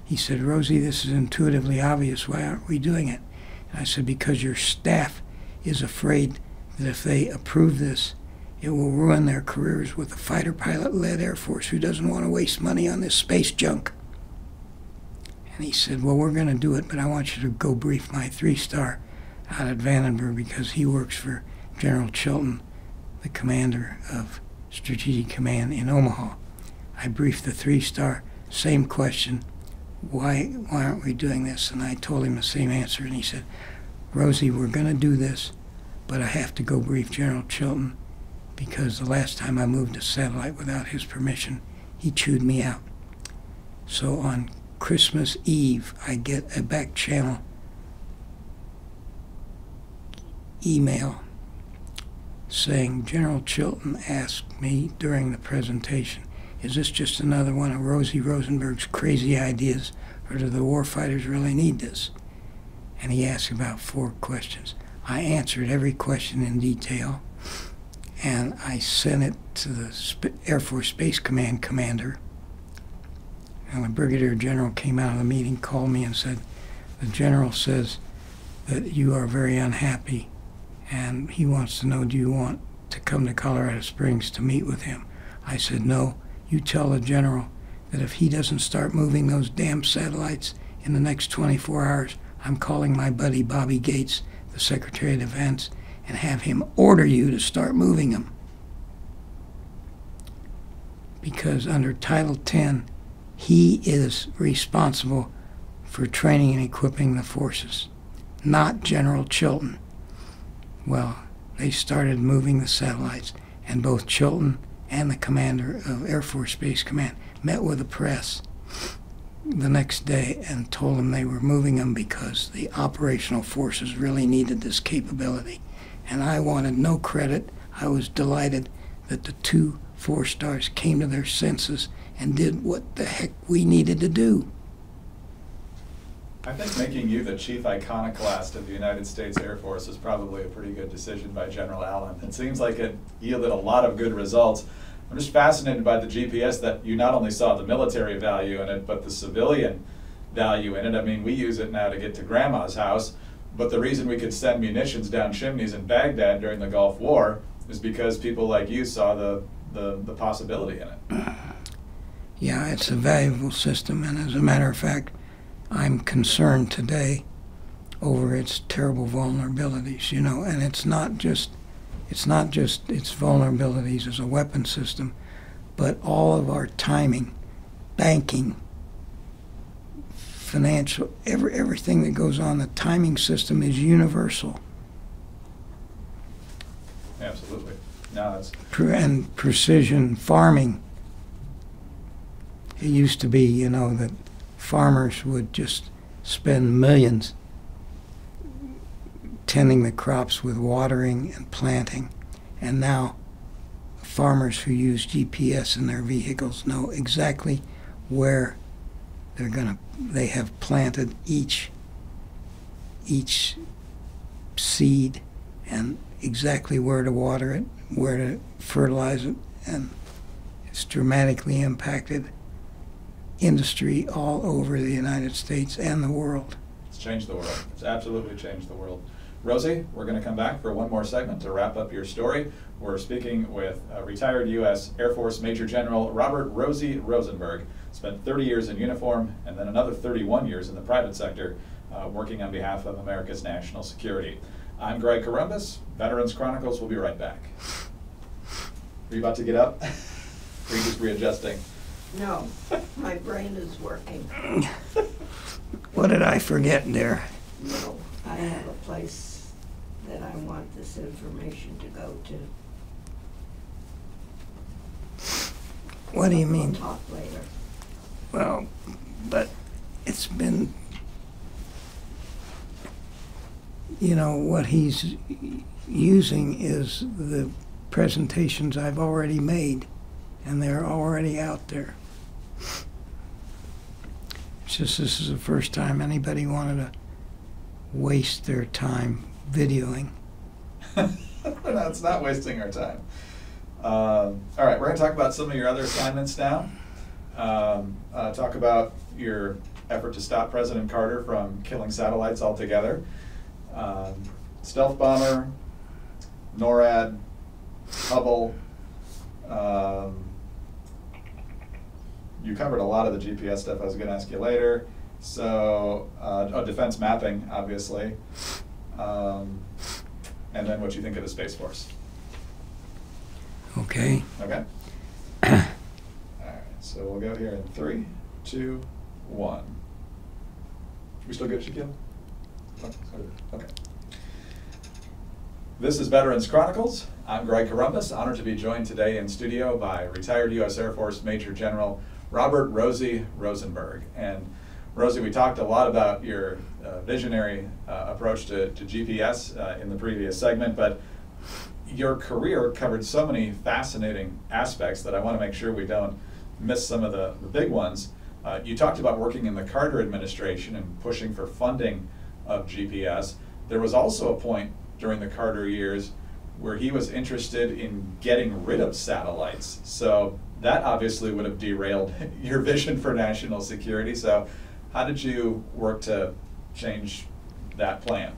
He said, Rosie, this is intuitively obvious. Why aren't we doing it? And I said, because your staff is afraid that if they approve this, it will ruin their careers with a fighter pilot-led Air Force who doesn't want to waste money on this space junk. And he said, well, we're going to do it, but I want you to go brief my 3-star out at Vandenberg, because he works for General Chilton, the commander of Strategic Command in Omaha. I briefed the 3-star, same question, why aren't we doing this? And I told him the same answer, and he said, Rosie, we're going to do this, but I have to go brief General Chilton, because the last time I moved a satellite without his permission, he chewed me out. So on Christmas Eve, I get a back channel email saying, General Chilton asked me during the presentation, is this just another one of Rosie Rosenberg's crazy ideas, or do the warfighters really need this? And he asked about 4 questions. I answered every question in detail, and I sent it to the Air Force Space Command commander. And the Brigadier General came out of the meeting, called me and said, the General says that you are very unhappy, and he wants to know, do you want to come to Colorado Springs to meet with him? I said, no, you tell the General that if he doesn't start moving those damn satellites in the next 24 hours, I'm calling my buddy Bobby Gates, the Secretary of Defense, and have him order you to start moving them. Because under Title 10, he is responsible for training and equipping the forces, not General Chilton. Well, they started moving the satellites, and both Chilton and the commander of Air Force Space Command met with the press the next day and told them they were moving them because the operational forces really needed this capability. And I wanted no credit. I was delighted that the 2 4-stars came to their senses and did what the heck we needed to do. I think making you the chief iconoclast of the United States Air Force is probably a pretty good decision by General Allen. It seems like it yielded a lot of good results. I'm just fascinated by the GPS, that you not only saw the military value in it, but the civilian value in it. I mean, we use it now to get to Grandma's house, but the reason we could send munitions down chimneys in Baghdad during the Gulf War is because people like you saw the possibility in it. Yeah, it's a valuable system, and as a matter of fact, I'm concerned today over its terrible vulnerabilities, you know, and it's not just its vulnerabilities as a weapon system, but all of our timing, banking, financial, everything that goes on. The timing system is universal. Absolutely. No, it's And precision farming. It used to be, you know, that farmers would just spend millions tending the crops with watering and planting. And now farmers who use GPS in their vehicles know exactly where they have planted each seed, and exactly where to water it, where to fertilize it, and it's dramatically impacted industry all over the United States and the world. It's changed the world. It's absolutely changed the world. Rosie, we're going to come back for one more segment to wrap up your story. We're speaking with retired U.S. Air Force Major General Robert Rosie Rosenberg. Spent 30 years in uniform and then another 31 years in the private sector, working on behalf of America's national security. I'm Greg Corombos. Veterans Chronicles will be right back. Are you about to get up? Or are you just readjusting? No, my brain is working. What did I forget there? No, I have a place that I want this information to go to. What do you mean? We'll talk later. Well, but it's been, you know, what he's using is the presentations I've already made, and they're already out there. It's just this is the first time anybody wanted to waste their time videoing. No, it's not wasting our time. All right, we're going to talk about some of your other assignments now. Talk about your effort to stop President Carter from killing satellites altogether. Stealth bomber, NORAD, Hubble. You covered a lot of the GPS stuff I was going to ask you later. So, defense mapping, obviously. And then what you think of the Space Force. Okay. Okay? All right, so we'll go here in 3, 2, 1. We still good, Shaquille? Okay. This is Veterans Chronicles. I'm Greg Columbus, honored to be joined today in studio by retired U.S. Air Force Major General Robert Rosie Rosenberg. And Rosie, we talked a lot about your visionary approach to GPS in the previous segment, but your career covered so many fascinating aspects that I want to make sure we don't miss some of the big ones. You talked about working in the Carter administration and pushing for funding of GPS. There was also a point during the Carter years where he was interested in getting rid of satellites. So that obviously would have derailed your vision for national security. So how did you work to change that plan?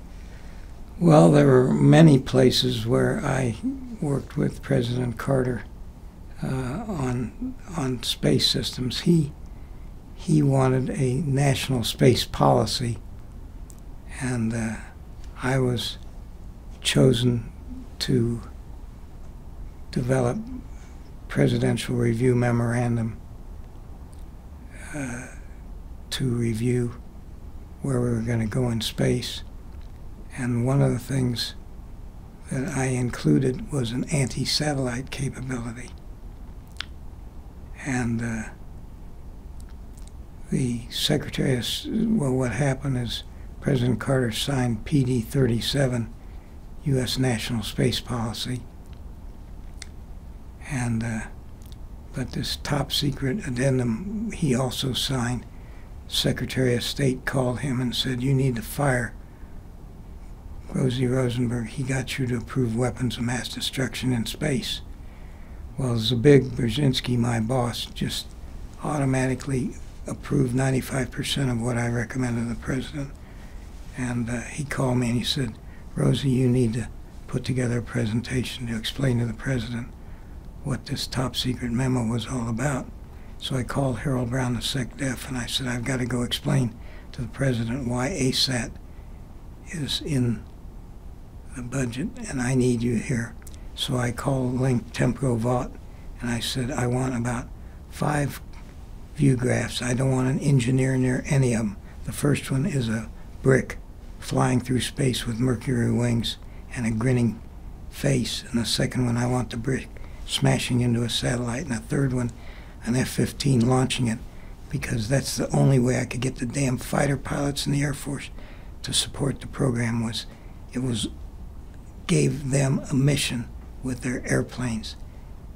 Well, there were many places where I worked with President Carter on space systems. He wanted a national space policy, and I was chosen to develop presidential review memorandum to review where we were going to go in space. And one of the things that I included was an anti-satellite capability. And the Secretary of, well, what happened is President Carter signed PD 37, U.S. National Space Policy, and but this top secret addendum he also signed. Secretary of State called him and said, "You need to fire Rosie Rosenberg. He got you to approve weapons of mass destruction in space." Well, Zbig Brzezinski, my boss, just automatically approved 95% of what I recommended to the president. And he called me and he said, "Rosie, you need to put together a presentation to explain to the president what this top secret memo was all about." So I called Harold Brown, the SecDef, and I said, "I've got to go explain to the president why ASAT is in the budget, and I need you here." So I called Link Tempo Vought, and I said, "I want about 5 view graphs. I don't want an engineer near any of them. The first one is a brick flying through space with Mercury wings and a grinning face. And the second one, I want the brick smashing into a satellite. And the third one, an F-15 launching it, because that's the only way I could get the damn fighter pilots in the Air Force to support the program. Gave them a mission with their airplanes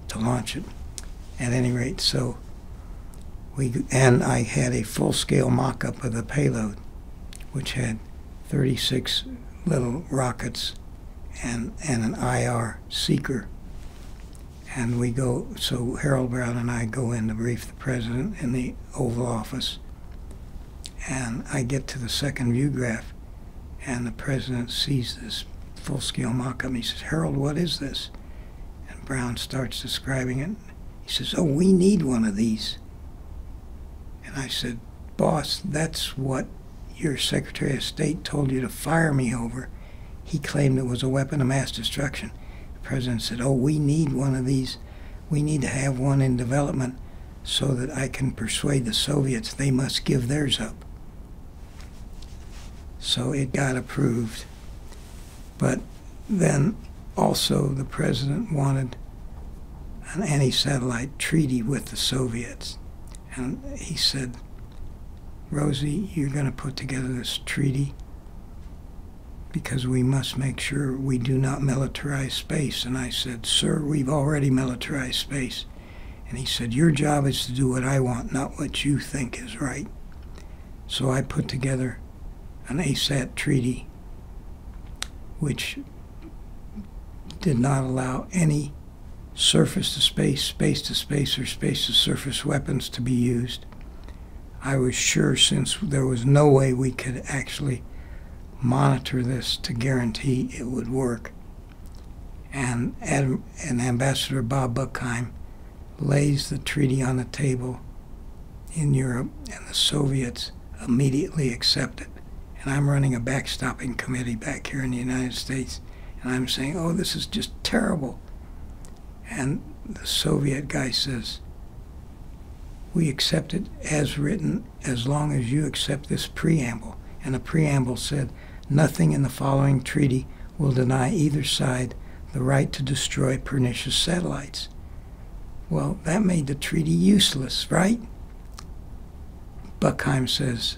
to launch it. At any rate, so and I had a full-scale mock-up of the payload, which had 36 little rockets and an IR seeker. And so Harold Brown and I go in to brief the president in the Oval Office. And I get to the second view graph, and the president sees this full-scale mock-up. He says, "Harold, what is this?" And Brown starts describing it. He says, "Oh, we need one of these." And I said, "Boss, that's what your Secretary of State told you to fire me over. He claimed it was a weapon of mass destruction." The president said, "Oh, we need one of these. We need to have one in development so that I can persuade the Soviets they must give theirs up." So it got approved. But then also the president wanted an anti-satellite treaty with the Soviets. And he said, "Rosie, you're going to put together this treaty because we must make sure we do not militarize space." And I said, "Sir, we've already militarized space." And he said, "Your job is to do what I want, not what you think is right." So I put together an ASAT treaty which did not allow any surface-to-space, space-to-space, or space-to-surface weapons to be used. I was sure, since there was no way we could actually monitor this to guarantee it would work. And Ambassador Bob Buckheim lays the treaty on the table in Europe, and the Soviets immediately accept it. And I'm running a backstopping committee back here in the United States, and I'm saying, "Oh, this is just terrible." And the Soviet guy says, "We accept it as written as long as you accept this preamble." And the preamble said, "Nothing in the following treaty will deny either side the right to destroy pernicious satellites. Well, that made the treaty useless, right? Buckheim says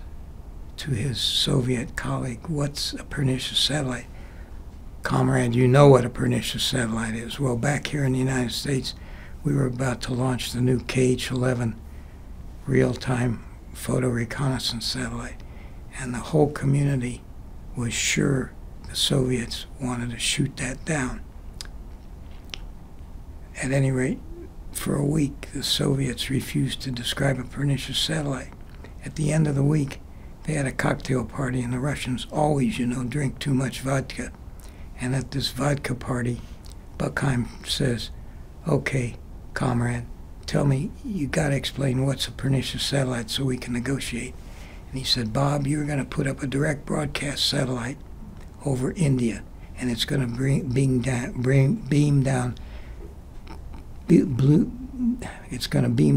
to his Soviet colleague, "What's a pernicious satellite?" "Comrade, you know what a pernicious satellite is." Well, back here in the United States, we were about to launch the new KH-11 real-time photo reconnaissance satellite, and the whole community was sure the Soviets wanted to shoot that down. At any rate, for a week, the Soviets refused to describe a pernicious satellite. At the end of the week, they had a cocktail party, and the Russians always, drink too much vodka. And at this vodka party, Buckheim says, "Okay, comrade, tell me, you got to explain what's a pernicious satellite so we can negotiate." And he said, "Bob, you're going to put up a direct broadcast satellite over India, and it's going to beam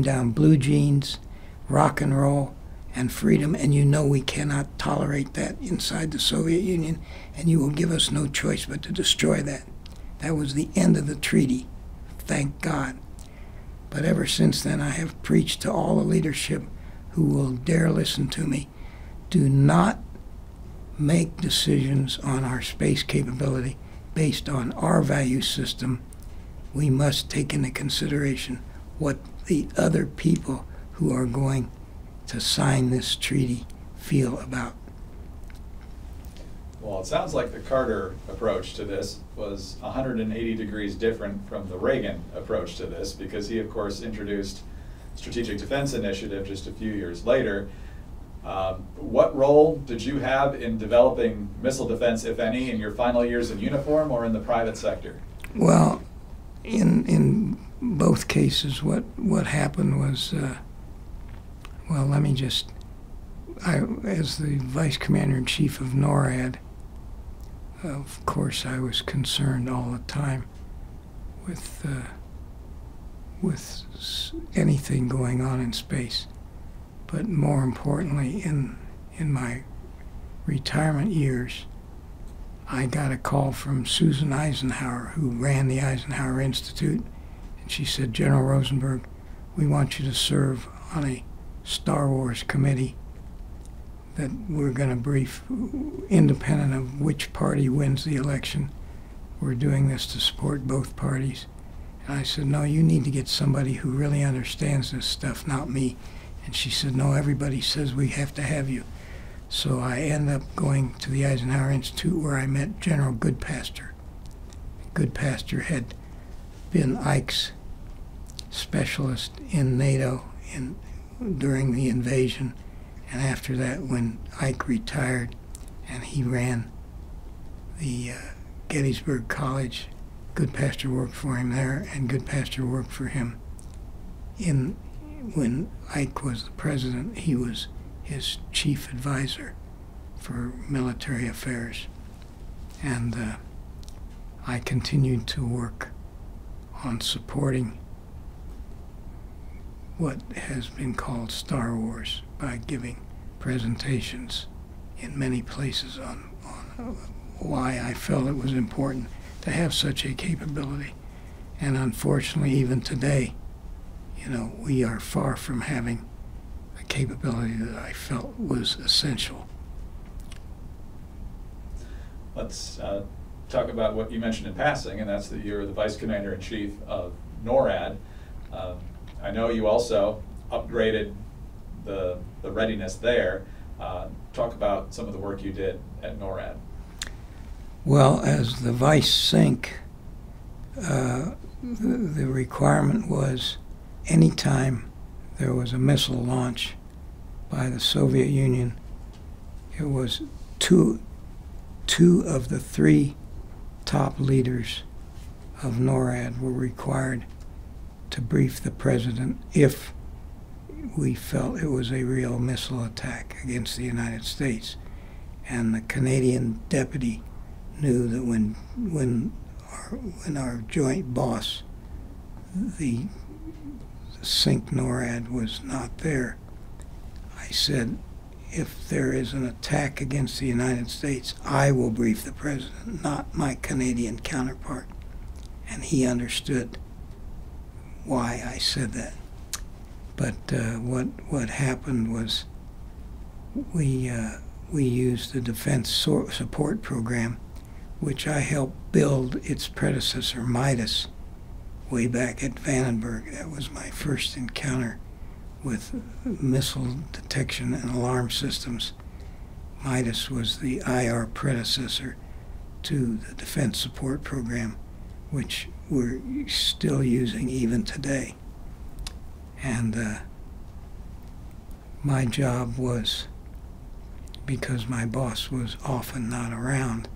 down blue jeans, rock and roll, and freedom, and you know we cannot tolerate that inside the Soviet Union, and you will give us no choice but to destroy that." That was the end of the treaty, thank God. But ever since then, I have preached to all the leadership who will dare listen to me, do not make decisions on our space capability based on our value system. We must take into consideration what the other people who are going to sign this treaty feel about. Well, it sounds like the Carter approach to this was 180 degrees different from the Reagan approach to this, because he, of course, introduced Strategic Defense Initiative just a few years later. What role did you have in developing missile defense, if any, in your final years in uniform or in the private sector? Well, in both cases, what happened was, as the Vice Commander-in-Chief of NORAD, of course, I was concerned all the time with anything going on in space. But more importantly, in my retirement years, I got a call from Susan Eisenhower, who ran the Eisenhower Institute, and she said, "General Rosenberg, we want you to serve on a Star Wars committee that we're going to brief independent of which party wins the election. We're doing this to support both parties." And I said, "No, you need to get somebody who really understands this stuff, not me." And she said, "No, everybody says we have to have you." So I ended up going to the Eisenhower Institute, where I met General Goodpaster. Goodpaster had been Ike's specialist in NATO during the invasion. And after that, when Ike retired and he ran the Gettysburg College, Goodpaster worked for him there, and Goodpaster worked for him when Ike was the president. He was his chief advisor for military affairs. And I continued to work on supporting what has been called Star Wars by giving presentations in many places on why I felt it was important to have such a capability. And unfortunately, even today, we are far from having a capability that I felt was essential. Let's talk about what you mentioned in passing, and that's that you're the Vice Commander-in-Chief of NORAD. I know you also upgraded the readiness there. Talk about some of the work you did at NORAD. Well, as the Vice Sync, the requirement was anytime there was a missile launch by the Soviet Union, it was two of the three top leaders of NORAD were required to brief the president if we felt it was a real missile attack against the United States. And the Canadian deputy knew that when our joint boss, the Sync NORAD, was not there, I said, if there is an attack against the United States, I will brief the president, not my Canadian counterpart. and he understood why I said that. But what happened was we used the Defense Support Program, which I helped build its predecessor, Midas, way back at Vandenberg. That was my first encounter with missile detection and alarm systems. Midas was the IR predecessor to the Defense Support Program, which we're still using even today. And my job was, because my boss was often not around,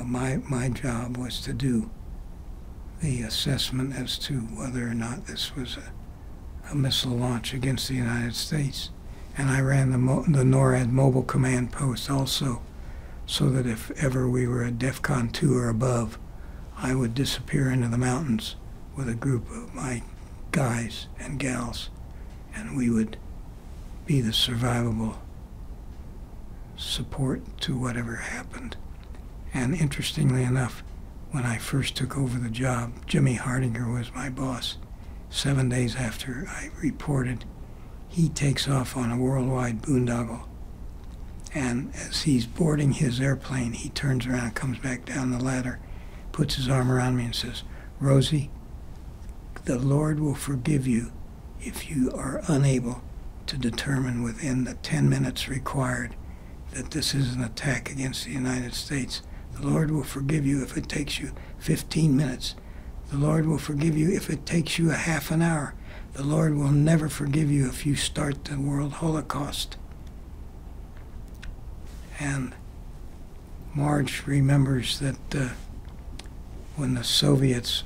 my job was to do the assessment as to whether or not this was a missile launch against the United States. And I ran the NORAD Mobile Command Post also, so that if ever we were at DEFCON 2 or above, I would disappear into the mountains with a group of my guys and gals, and we would be the survivable support to whatever happened. And interestingly enough, when I first took over the job, Jimmy Hardinger was my boss. 7 days after I reported, he takes off on a worldwide boondoggle. And as he's boarding his airplane, he turns around, comes back down the ladder, puts his arm around me and says, "Rosie, the Lord will forgive you if you are unable to determine within the 10 minutes required that this is an attack against the United States. The Lord will forgive you if it takes you 15 minutes. The Lord will forgive you if it takes you a half an hour. The Lord will never forgive you if you start the world Holocaust." And Marge remembers that when the Soviets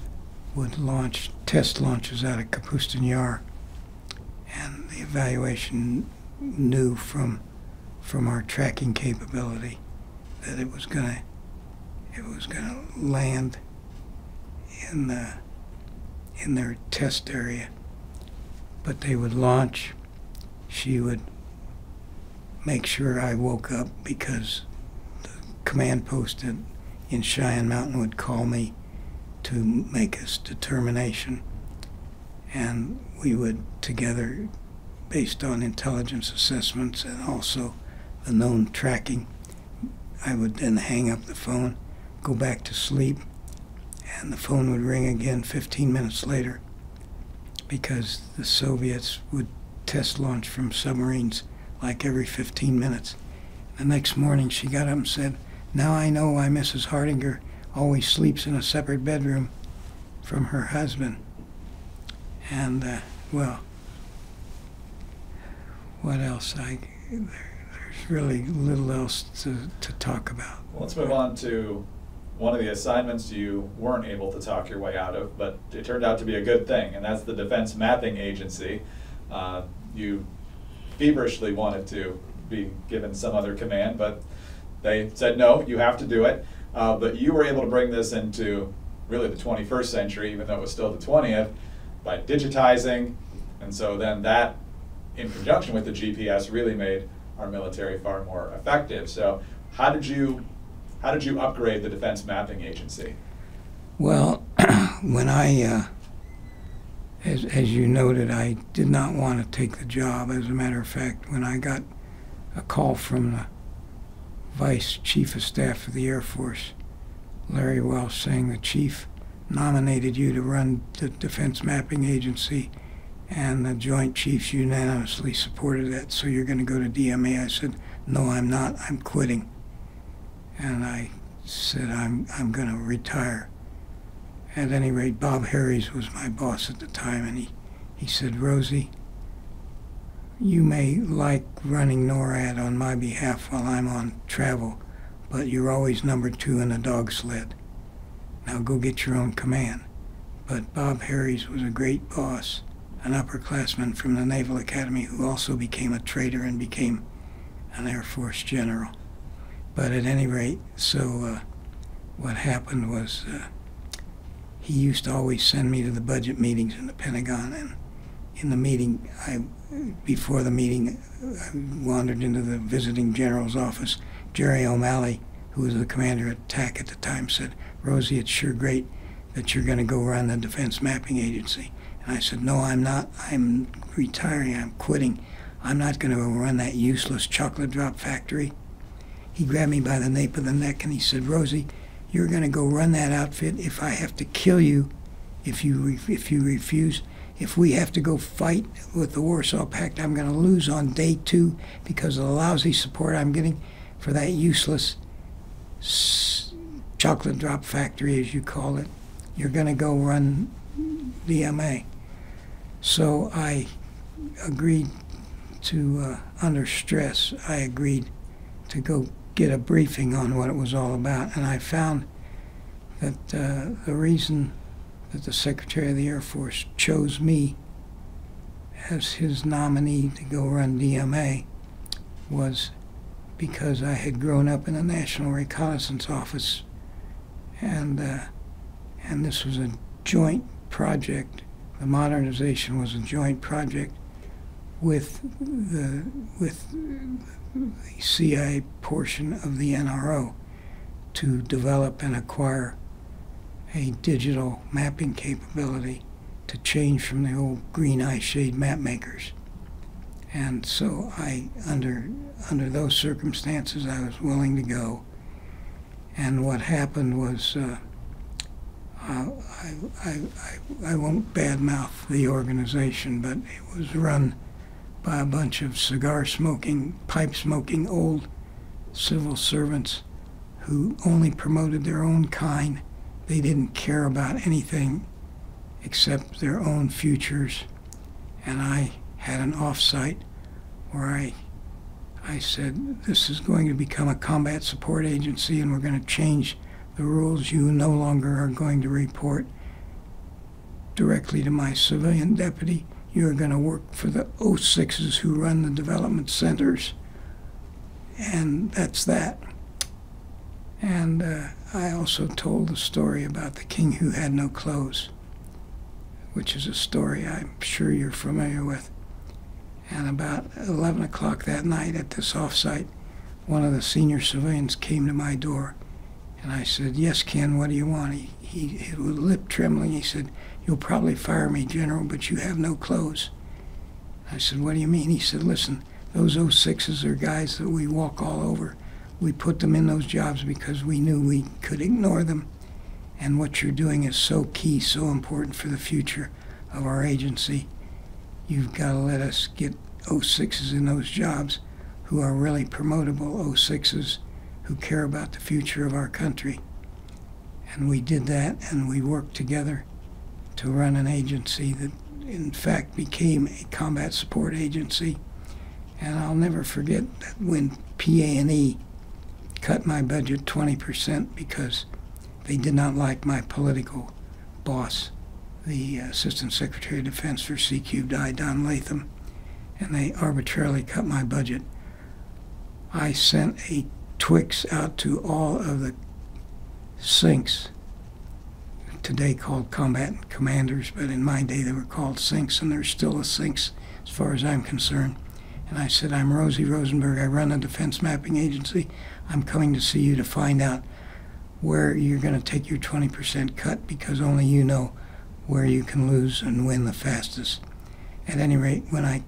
would launch test launches out of Kapustin Yar, and the evaluation knew from our tracking capability that it was gonna land in their test area, but they would launch. She would make sure I woke up, because the command post in Cheyenne Mountain would call me to make this determination, and we would together, based on intelligence assessments and also the known tracking, I would then hang up the phone, go back to sleep, and the phone would ring again 15 minutes later, because the Soviets would test launch from submarines like every 15 minutes. The next morning she got up and said, "Now I know why Mrs. Hardinger always sleeps in a separate bedroom from her husband." And, well, what else? There's really little else to talk about. Well, let's move on to one of the assignments you weren't able to talk your way out of, but it turned out to be a good thing, and that's the Defense Mapping Agency. You feverishly wanted to be given some other command, but they said, no, you have to do it. But you were able to bring this into really the 21st century, even though it was still the 20th, by digitizing. And so then that, in conjunction with the GPS, really made our military far more effective. So how did you upgrade the Defense Mapping Agency? Well, when as you noted, I did not want to take the job. As a matter of fact, when I got a call from the Vice Chief of Staff of the Air Force, Larry Welsh, saying the Chief nominated you to run the Defense Mapping Agency, and the Joint Chiefs unanimously supported that, so you're going to go to DMA. I said, no, I'm not. I'm quitting. And I said, I'm going to retire. At any rate, Bob Harries was my boss at the time, and he said, Rosie, you may like running NORAD on my behalf while I'm on travel, but you're always number 2 in the dog sled. Now go get your own command. But Bob Harries was a great boss, an upperclassman from the Naval Academy who also became a traitor and became an Air Force general. But at any rate, so what happened was he used to always send me to the budget meetings in the Pentagon, and in the meeting, before the meeting, I wandered into the visiting general's office. Jerry O'Malley, who was the commander at TAC at the time, said, Rosie, it's sure great that you're going to go run the Defense Mapping Agency. And I said, no, I'm not. I'm retiring. I'm quitting. I'm not going to go run that useless chocolate drop factory. He grabbed me by the nape of the neck and he said, Rosie, you're going to go run that outfit if I have to kill you, if you refuse. If we have to go fight with the Warsaw Pact, I'm going to lose on day 2 because of the lousy support I'm getting for that useless chocolate drop factory, as you call it. You're going to go run DMA. So I agreed to, under stress, I agreed to go get a briefing on what it was all about. And I found that the reason that the Secretary of the Air Force chose me as his nominee to go run DMA was because I had grown up in a National Reconnaissance Office, and this was a joint project. The modernization was a joint project with the CIA portion of the NRO to develop and acquire a digital mapping capability to change from the old green eye shade map makers. And so under those circumstances, I was willing to go. And what happened was, I won't badmouth the organization, but it was run by a bunch of cigar-smoking, pipe-smoking old civil servants who only promoted their own kind. They didn't care about anything except their own futures. And I had an off-site where I said, this is going to become a combat support agency and we're going to change the rules. You no longer are going to report directly to my civilian deputy. You're going to work for the 06s who run the development centers. And that's that. And I also told the story about the king who had no clothes, which is a story I'm sure you're familiar with. And about 11 o'clock that night at this offsite, one of the senior civilians came to my door, and I said, yes, Ken, what do you want? He with lip trembling, he said, you'll probably fire me, General, but you have no clothes. I said, what do you mean? He said, listen, those 06s are guys that we walk all over. We put them in those jobs because we knew we could ignore them. And what you're doing is so key, so important for the future of our agency. You've got to let us get 06s in those jobs who are really promotable 06s who care about the future of our country. And we did that, and we worked together to run an agency that in fact became a combat support agency. And I'll never forget that when PA&E cut my budget 20% because they did not like my political boss, the Assistant Secretary of Defense for C-Cubed-I, Don Latham, and they arbitrarily cut my budget. I sent a Twix out to all of the sinks, today called combatant commanders, but in my day they were called sinks, and they're still the sinks as far as I'm concerned. And I said, I'm Rosie Rosenberg, I run a defense mapping agency. I'm coming to see you to find out where you're going to take your 20% cut, because only you know where you can lose and win the fastest. At any rate, when I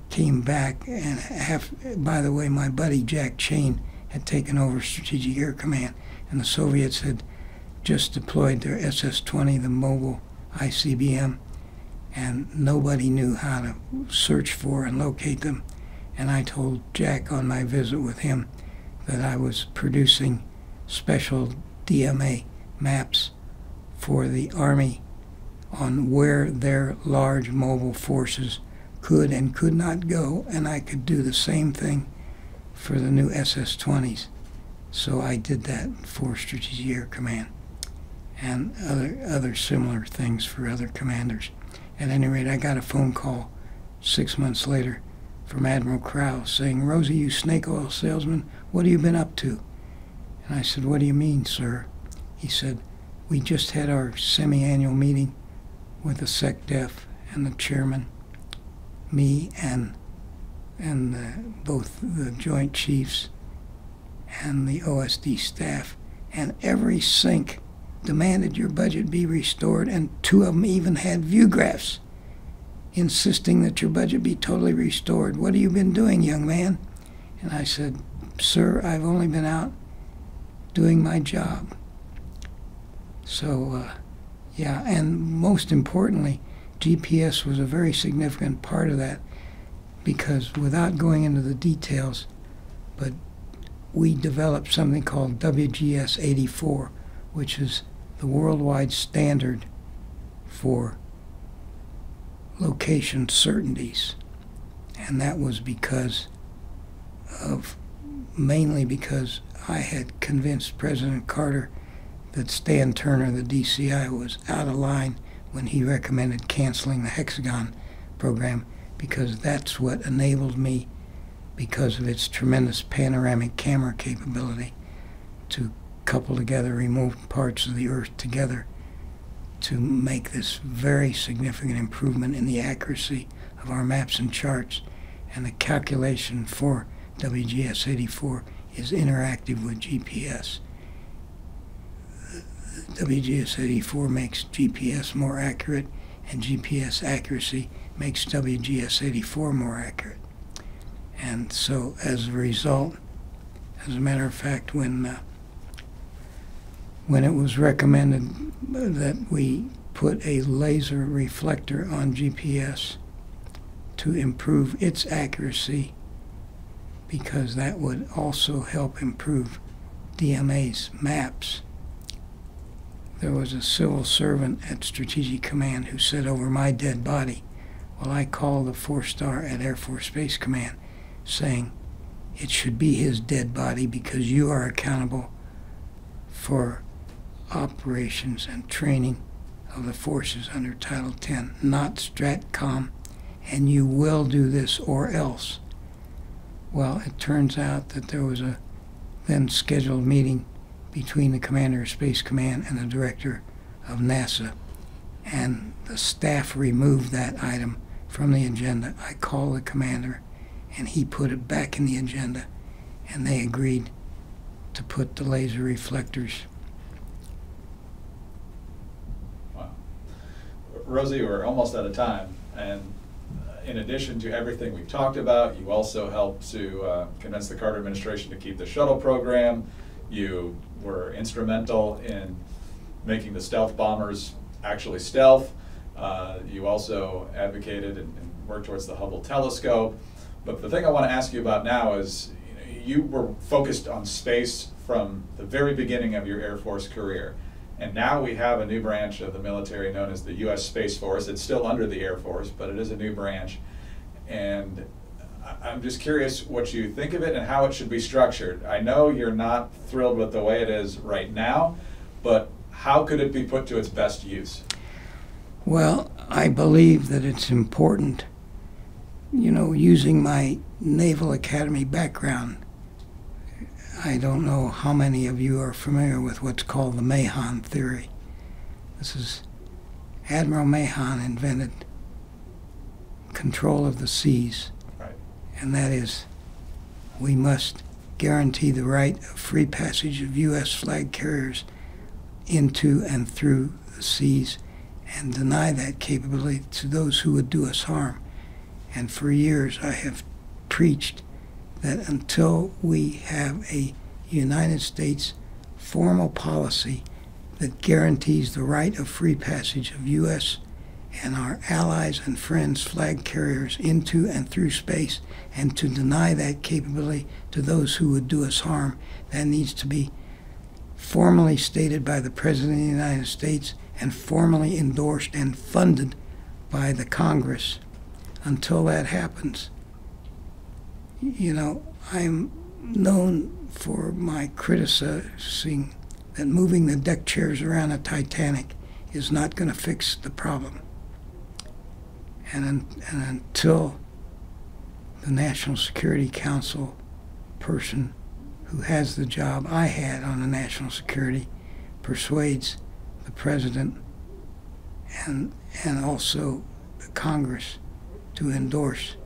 came back, and by the way, my buddy Jack Chain had taken over Strategic Air Command, and the Soviets had just deployed their SS-20, the mobile ICBM, and nobody knew how to search for and locate them. And I told Jack on my visit with him that I was producing special DMA maps for the Army on where their large mobile forces could and could not go, and I could do the same thing for the new SS-20s. So I did that for Strategic Air Command and other similar things for other commanders. At any rate, I got a phone call 6 months later from Admiral Crowell saying, Rosie, you snake oil salesman, what have you been up to? And I said, what do you mean, sir? He said, we just had our semi-annual meeting with the SecDef and the chairman, me and both the Joint Chiefs and the OSD staff, and every sink demanded your budget be restored, and 2 of them even had view graphs insisting that your budget be totally restored. What have you been doing, young man? And I said, sir, I've only been out doing my job. So, yeah, and most importantly, GPS was a very significant part of that, because without going into the details, but we developed something called WGS 84, which is the worldwide standard for location certainties. And that was mainly because I had convinced President Carter that Stan Turner, the DCI, was out of line when he recommended canceling the Hexagon program, because that's what enabled me, because of its tremendous panoramic camera capability, to couple together remote parts of the Earth together to make this very significant improvement in the accuracy of our maps and charts. And the calculation for WGS 84 is interactive with GPS. WGS 84 makes GPS more accurate, and GPS accuracy makes WGS 84 more accurate. And so as a result, as a matter of fact, when it was recommended that we put a laser reflector on GPS to improve its accuracy, because that would also help improve DMA's maps, there was a civil servant at Strategic Command who said over my dead body, well, I called the 4-star at Air Force Space Command saying it should be his dead body, because you are accountable for operations and training of the forces under Title 10, not Stratcom, and you will do this or else. Well, it turns out that there was a then scheduled meeting between the commander of Space Command and the director of NASA, and the staff removed that item from the agenda. I called the commander, and he put it back in the agenda, and they agreed to put the laser reflectors. Wow. Rosie, we're almost out of time, and in addition to everything we've talked about, you also helped to convince the Carter administration to keep the shuttle program. You were instrumental in making the stealth bombers actually stealth. You also advocated and worked towards the Hubble telescope. But the thing I want to ask you about now is, you were focused on space from the very beginning of your Air Force career. And now we have a new branch of the military known as the U.S. Space Force. It's still under the Air Force, but it is a new branch. And I'm just curious what you think of it and how it should be structured. I know you're not thrilled with the way it is right now, but how could it be put to its best use? Well, I believe that it's important, you know, using my Naval Academy background. I don't know how many of you are familiar with what's called the Mahon theory. This is Admiral Mahon invented control of the seas. Right. And that is, we must guarantee the right of free passage of U.S. flag carriers into and through the seas, and deny that capability to those who would do us harm. And for years I have preached that until we have a United States formal policy that guarantees the right of free passage of U.S. and our allies and friends' flag carriers into and through space, and to deny that capability to those who would do us harm, that needs to be formally stated by the President of the United States and formally endorsed and funded by the Congress. Until that happens, you know, I'm known for my criticizing that moving the deck chairs around a Titanic is not going to fix the problem. And until the National Security Council person who has the job I had on the national security persuades the President and also the Congress to endorse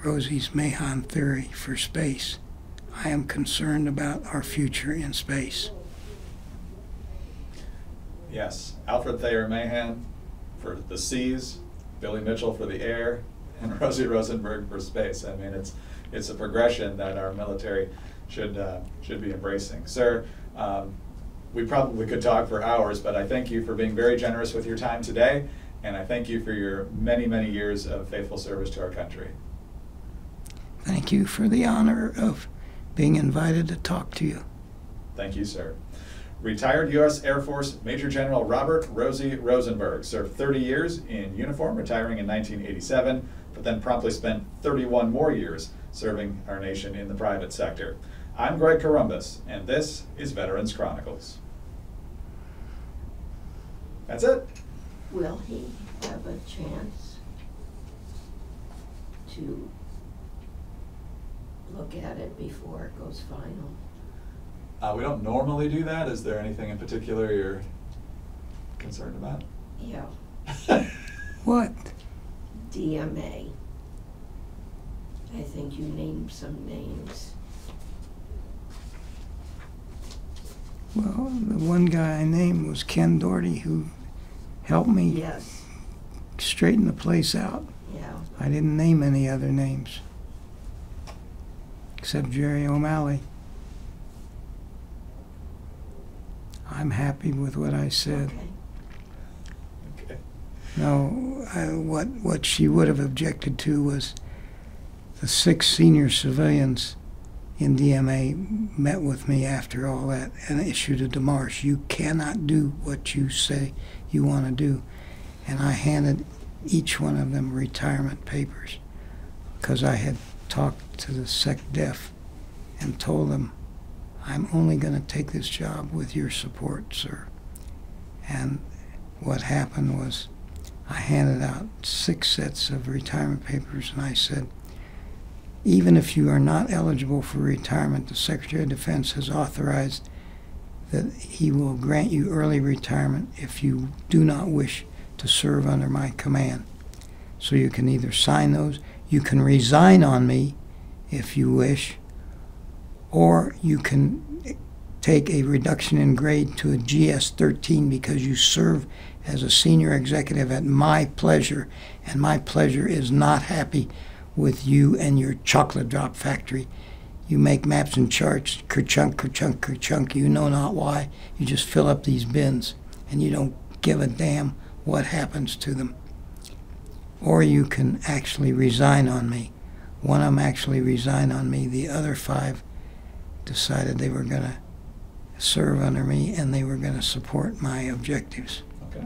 Rosie's Mahon theory for space, I am concerned about our future in space. Yes, Alfred Thayer Mahan for the seas, Billy Mitchell for the air, and Rosie Rosenberg for space. I mean, it's a progression that our military should be embracing. Sir, we probably could talk for hours, but I thank you for being very generous with your time today, and I thank you for your many, many years of faithful service to our country. Thank you for the honor of being invited to talk to you. Thank you, sir. Retired U.S. Air Force Major General Robert Rosie Rosenberg served 30 years in uniform, retiring in 1987, but then promptly spent 31 more years serving our nation in the private sector. I'm Greg Columbus, and this is Veterans Chronicles. That's it. Will he have a chance to look at it before it goes final? We don't normally do that. Is there anything in particular you're concerned about? Yeah. What? DMA. I think you named some names. Well, the one guy I named was Ken Doherty, who helped me Yes. straighten the place out. Yeah. I didn't name any other names, except Jerry O'Malley. I'm happy with what I said. Okay. Okay. No, what she would have objected to was the 6 senior civilians in DMA met with me after all that and issued a demarche. You cannot do what you say you want to do. And I handed each one of them retirement papers because I had talked to the SecDef and told them, I'm only going to take this job with your support, sir. And what happened was I handed out 6 sets of retirement papers, and I said, even if you are not eligible for retirement, the Secretary of Defense has authorized that he will grant you early retirement if you do not wish to serve under my command. So you can either sign those, you can resign on me if you wish, or you can take a reduction in grade to a GS-13 because you serve as a senior executive at my pleasure, and my pleasure is not happy with you and your chocolate drop factory. You make maps and charts, kerchunk, kerchunk, kerchunk, you know not why. You just fill up these bins, and you don't give a damn what happens to them. Or you can actually resign on me. One of them actually resigned on me. The other 5 decided they were going to serve under me and they were going to support my objectives. Okay.